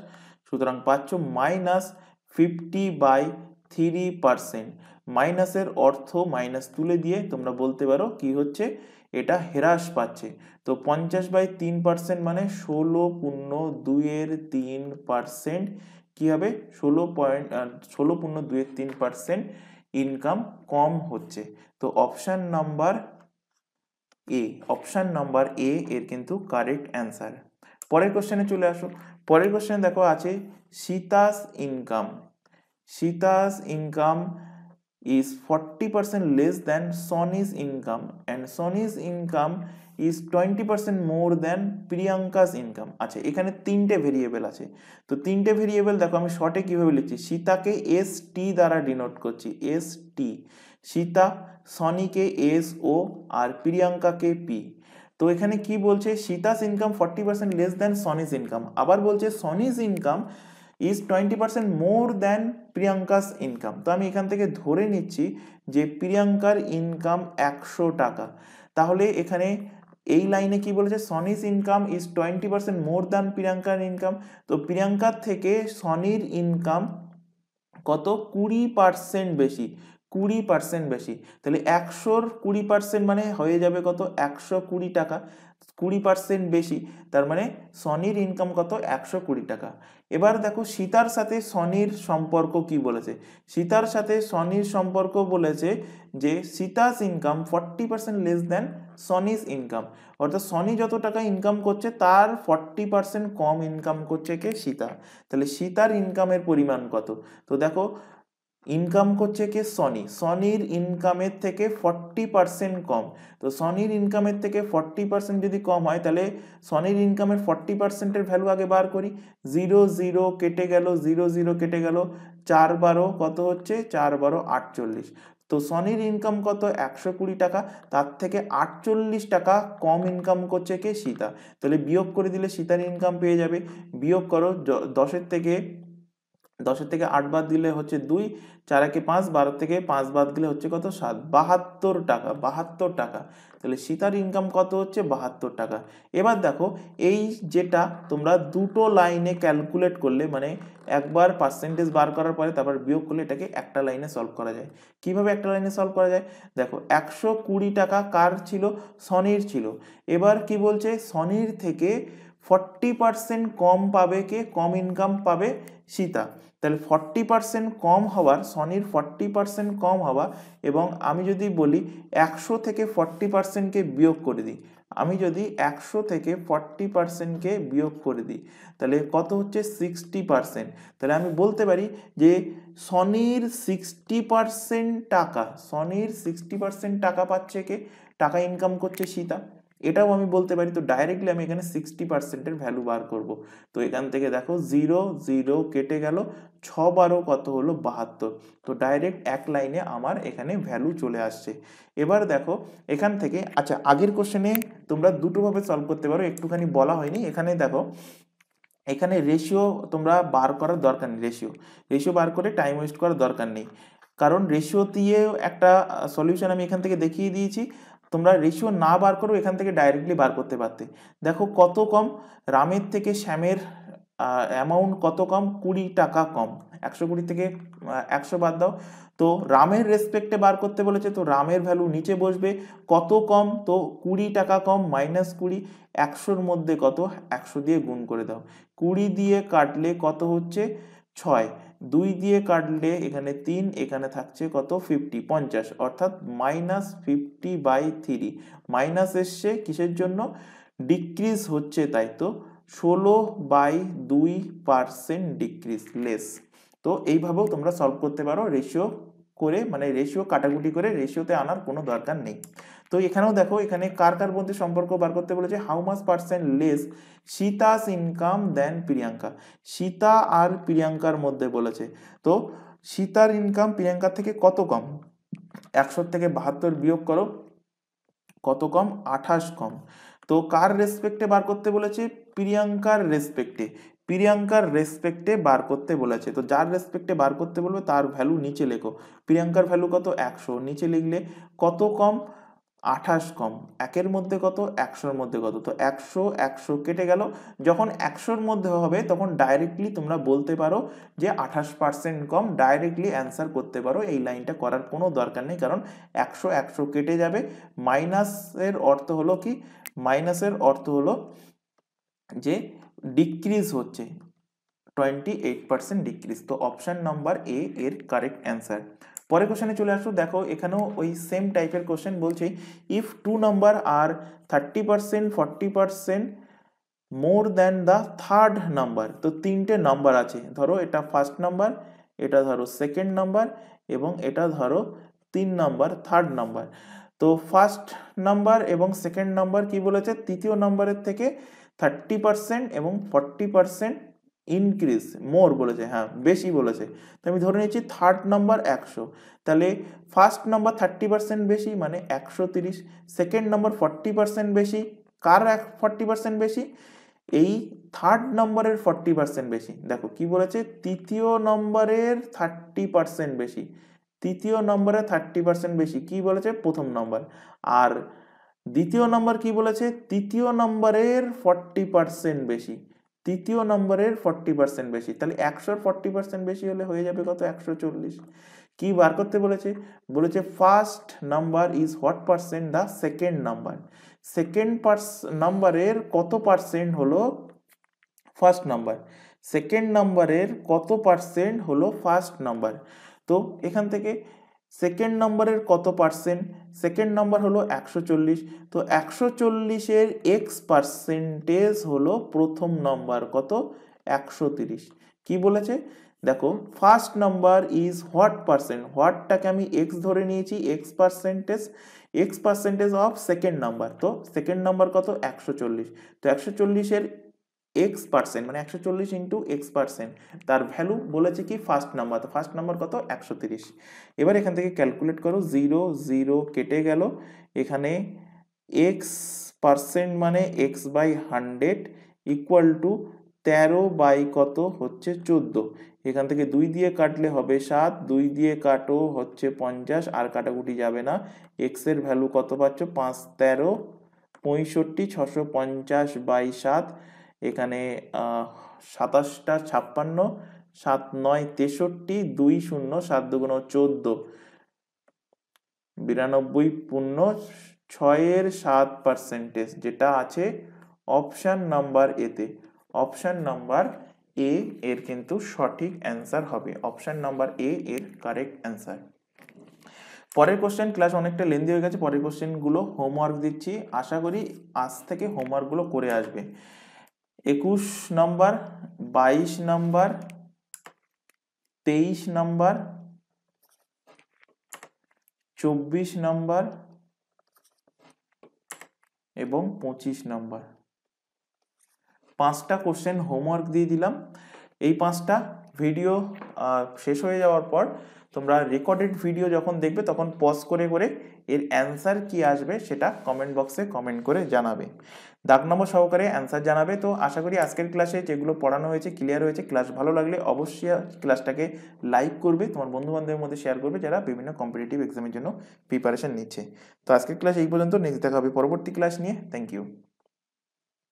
সুতরাং পাচ্ছ -50/3%। মাইনাসের অর্থ মাইনাস তুলে দিয়ে তোমরা বলতে পারো কি হচ্ছে, এটা হ্রাস পাচ্ছে। তো 50/3% মানে 16.2% কি হবে, 16.2% ইনকাম কম হচ্ছে। তো অপশন নাম্বার এ এর কিন্তু কারেক্ট অ্যান্সার। পরের কোশ্চেনে চলে আসো। পরের কোশ্চেনে দেখো আছে সীতাস income is 40% less than Sony's income and Sony's income is 20% more than Priyanka's income. আচ্ছা, এখানে 3টে ভেরিয়েবল আছে। তো 3টে ভেরিয়েবল দেখো আমি শর্টে কিভাবে লিখছি, সীতাকে ST দ্বারা ডিনোট করছি, ST সীতা, সনিকে SO আর প্রিয়াঙ্কাকে P। তো এখানে কি বলছে, Sita's income 40% less than Soni's income, আবার বলছে Soni's income is 20% more than Priyanka's income. তো আমি এখান থেকে ধরে নিচ্ছি যে প্রিয়াঙ্কার ইনকাম 100 টাকা। তাহলে এখানে এই লাইনে কি বলেছে, Soni's income is 20% more than প্রিয়াঙ্কার ইনকাম। তো প্রিয়াঙ্কার থেকে সনির ইনকাম কত, 20% বেশি, 20% বেশি। তাহলে 100-র 20% মানে হয়ে যাবে কত, 120 টাকা, 20% বেশি, তার মানে সনির ইনকাম কত, 120 টাকা। এবার দেখো সীতার সাথে সনির সম্পর্ক কি বলেছে, সীতার সাথে সনির সম্পর্ক বলেছে যে সীতাস income 40% less than Soni's income, অর্থাৎ সনি যত টাকা ইনকাম করছে তার 40% কম ইনকাম করছে কে, সীতা। তাহলে সীতার ইনকামের পরিমাণ কত, তো দেখো ইনকাম করছে কে? সনি। সনির ইনকামের থেকে 40% কম। তো সনির ইনকামের থেকে 40% যদি কম হয় তাহলে সনির ইনকামের 40%-এর ভ্যালু আগে বার করি। 0 0 কেটে গেল, 0 0 কেটে গেল, 4 12 কত হচ্ছে? 4 12 48। তো সনির ইনকাম কত? 120 টাকা। তার থেকে 48 টাকা কম ইনকাম করছে কে? সীতা। তাহলে বিয়োগ করে দিলে সীতার ইনকাম পেয়ে যাবে। বিয়োগ করো, 10-এর থেকে 8 বাদ দিলে হচ্ছে 2, 4 একে 5, 12 থেকে 5 বাদ দিলে হচ্ছে কত? 7, 72 টাকা। 72 টাকা। তাহলে সীতার ইনকাম কত হচ্ছে? 72 টাকা। এবার দেখো, এই যেটা তোমরা দুটো লাইনে ক্যালকুলেট করলে, মানে একবার পার্সেন্টেজ বার করার পরে তারপর বিয়োগ করলে এটাকে একটা লাইনে সলভ করা যায়। কিভাবে একটা লাইনে সলভ করা যায়? দেখো, 120 টাকা কার ছিল? সনির ছিল। এবার কি বলছে? সনির থেকে 40% কম পাবে কে? কম ইনকাম পাবে সীতা। তাহলে 40% কম হওয়ার, সনির 40% কম হওয়া, এবং আমি যদি বলি 100 থেকে 40%-কে বিয়োগ করে দিই, আমি যদি 100 থেকে 40%-কে বিয়োগ করে দিই তাহলে কত হচ্ছে? 60%। তাহলে আমি বলতে পারি যে সনির 60% টাকা, সনির 60% টাকা পাচ্ছে কে? টাকা ইনকাম করছে সীতা। এটাও আমি বলতে পারি। তো ডাইরেক্টলি আমি এখানে 60%-এর ভ্যালু বার করব। তো এখান থেকে দেখো 0 0 কেটে গেল, 6 12 কত হলো? 72। তো ডাইরেক্ট এক লাইনে আমার এখানে ভ্যালু চলে আসছে। এবার দেখো এখান থেকে, আচ্ছা আগের কোশ্চেনে তোমরা দুটোভাবে সলভ করতে পারো, একটুখানি বলা হয়নি। এখানে দেখো, এখানে রেশিও তোমরা বার করার দরকার নেই। রেশিও বার করে টাইম ওয়েস্ট করার দরকার নেই, কারণ রেশিও দিয়েও একটা সলিউশন আমি এখান থেকে দেখিয়ে দিয়েছি। তোমরা রেশিও না বার করো, এখান থেকে ডাইরেক্টলি বার করতে পারতে। দেখো কত কম, রামের থেকে শ্যামের অ্যামাউন্ট কত কম? 20 টাকা কম। 120 থেকে 100 বাদ দাও। তো রামের রেসপেক্টে বার করতে বলেছে, তো রামের ভ্যালু নিচে বসবে। কত কম? তো 20 টাকা কম, -20। 100-র মধ্যে কত? 100 দিয়ে গুণ করে দাও। 20 দিয়ে কাটলে কত হচ্ছে? 6। 2 দিয়ে কাটলে এখানে 3, এখানে থাকছে কত? 50, অর্থাৎ -50/3। মাইনাস এসছে কিসের জন্য? ডিক্রিজ হচ্ছে, তাই তো 16/2% ডিক্রিজ, লেস। তো এইভাবেও তোমরা সলভ করতে পারো রেশিও করে, মানে রেশিও কাটাকুটি করে রেশিওতে আনার কোনো দরকার নেই। তো এখানেও দেখো, এখানে কার কার মধ্যে সম্পর্ক বার করতে বলেছে? How much percent less Sita's income then Priyanka. Sita আর প্রিয়াঙ্কার মধ্যে বলেছে। তো সীতার ইনকাম প্রিয়াঙ্কার থেকে কত কম? 100 থেকে 72 বিয়োগ করো, কত কম? 28 কম। তো কার রেসপেক্টে বার করতে বলেছে? প্রিয়াঙ্কার রেসপেক্টে। প্রিয়াঙ্কার রেসপেক্টে বার করতে বলেছে। তো যার রেসপেক্টে বার করতে বলবে তার ভ্যালু নিচে লেখো। প্রিয়াঙ্কার ভ্যালু কত? 100। নিচে লিখলে কত কম? 28 কম। 1-এর মধ্যে কত? 100-র মধ্যে কত? তো 100 100 কেটে গেল। যখন 100-র মধ্যে হবে তখন ডাইরেক্টলি তোমরা বলতে পারো যে 28% কম। ডাইরেক্টলি অ্যান্সার করতে পারো। এই লাইনটা করার কোনো দরকার নেই, কারণ 100 100 কেটে যাবে। মাইনাসের অর্থ হলো কি? মাইনাসের অর্থ হলো যে ডিক্রিজ হচ্ছে, 28% ডিক্রিজ। তো অপশন নাম্বার এ এর কারেক্ট অ্যান্সার। পরের কোশ্চেনে চলে আসো। দেখো এখানেও ওই সেম টাইপের কোশ্চেন বলছে, if 2 number are 30% 40% more than the third number. তো তিনটে নাম্বার আছে, ধরো এটা ফার্স্ট নাম্বার, এটা ধরো সেকেন্ড নাম্বার, এবং এটা ধরো 3 নাম্বার, থার্ড নাম্বার। তো ফার্স্ট নাম্বার এবং সেকেন্ড নাম্বার কি বলেছে? তৃতীয় নাম্বারের থেকে 30% এবং 40% ইনক্রিজ, মোর বলেছে, হ্যাঁ বেশি বলেছে। তো আমি ধরে নিচ্ছি থার্ড নাম্বার 100, তাহলে ফার্স্ট নাম্বার 30% বেশি মানে 130, সেকেন্ড নাম্বার 40% বেশি, কার 40% বেশি? এই থার্ড নাম্বারের 40% বেশি। দেখো কি বলেছে? তৃতীয় নম্বরের 30% বেশি। তৃতীয় নম্বরে 30% বেশি কি বলেছে? প্রথম নম্বর। আর দ্বিতীয় নম্বর কি বলেছে? তৃতীয় নম্বরের 40% বেশি। তৃতীয় নম্বরের 40% বেশি। তাহলে 100-র 40% বেশি হলে হয়ে যাবে কত? 140। কি বার করতে বলেছে? বলেছে first number is what percent the second number. Second নাম্বারের কত পার্সেন্ট হলো ফার্স্ট নাম্বার। সেকেন্ড নাম্বারের কত পার্সেন্ট হলো ফার্স্ট নাম্বার। তো এখান থেকে সেকেন্ড নাম্বারের কত পার্সেন্ট? সেকেন্ড নাম্বার হলো 140। তো 140-এর এক্স পার্সেন্টেজ হলো প্রথম নাম্বার কত? 130। কি বলেছে? দেখো first number is what percent, হোয়াটটাকে আমি এক্স ধরে নিয়েছি, X percentage of second number. তো সেকেন্ড নাম্বার কত 140, তো 140-এর এক্স পার্সেন্ট মানে 140 ইন্টু এক্স পার্সেন্ট, তার ভ্যালু বলেছে কি ফার্স্ট নাম্বার, তো ফার্স্ট নাম্বার কত 130। এবার এখান থেকে ক্যালকুলেট করো, 0 0 কেটে গেল, এখানে এক্স পার্সেন্ট মানে x by 100 equal to 13 by কত হচ্ছে 14, এখান থেকে 2 দিয়ে কাটলে হবে 7, 2 দিয়ে কাটো হচ্ছে 50, আর কাটাকুটি যাবে না, এক্স এর ভ্যালু কত পাচ্ছ 5 13 65, 650 বাই 7, এখানে 27টা 56, 7 9 63, 2 0 7 2 14, 92 পূর্ণ 6-এর 7%, যেটা আছে অপশান নাম্বার এতে। অপশান নাম্বার এ এর কিন্তু সঠিক অ্যান্সার হবে, অপশান নাম্বার এ এর কারেক্ট অ্যান্সার। পরের কোশ্চেন, ক্লাস অনেকটা লেন্দি হয়ে গেছে, পরের কোশ্চেনগুলো হোমওয়ার্ক দিচ্ছি, আশা করি আজ থেকে হোমওয়ার্কগুলো করে আসবে। 21 নাম্বার, 22 নাম্বার, 23 নাম্বার, 24 নাম্বার এবং 25 নাম্বার, 5টা কোশ্চেন হোমওয়ার্ক দিয়ে দিলাম। এই 5টা ভিডিও শেষ হয়ে যাওয়ার পর তোমরা রেকর্ডেড ভিডিও যখন দেখবে তখন পজ করে করে এর অ্যান্সার কি আসবে সেটা কমেন্ট বক্সে কমেন্ট করে জানাবে, দাগ নম্বর সহকারে অ্যান্সার জানাবে। তো আশা করি আজকের ক্লাসে যেগুলো পড়ানো হয়েছে ক্লিয়ার হয়েছে। ক্লাস ভালো লাগলে অবশ্যই ক্লাসটাকে লাইক করবে, তোমার বন্ধু বান্ধবের মধ্যে শেয়ার করবে যারা বিভিন্ন কম্পিটিটিভ এক্সামের জন্য প্রিপারেশন নিচ্ছে। তো আজকের ক্লাস এই পর্যন্ত, নেক্সট দেখা হবে পরবর্তী ক্লাস নিয়ে। Thank you.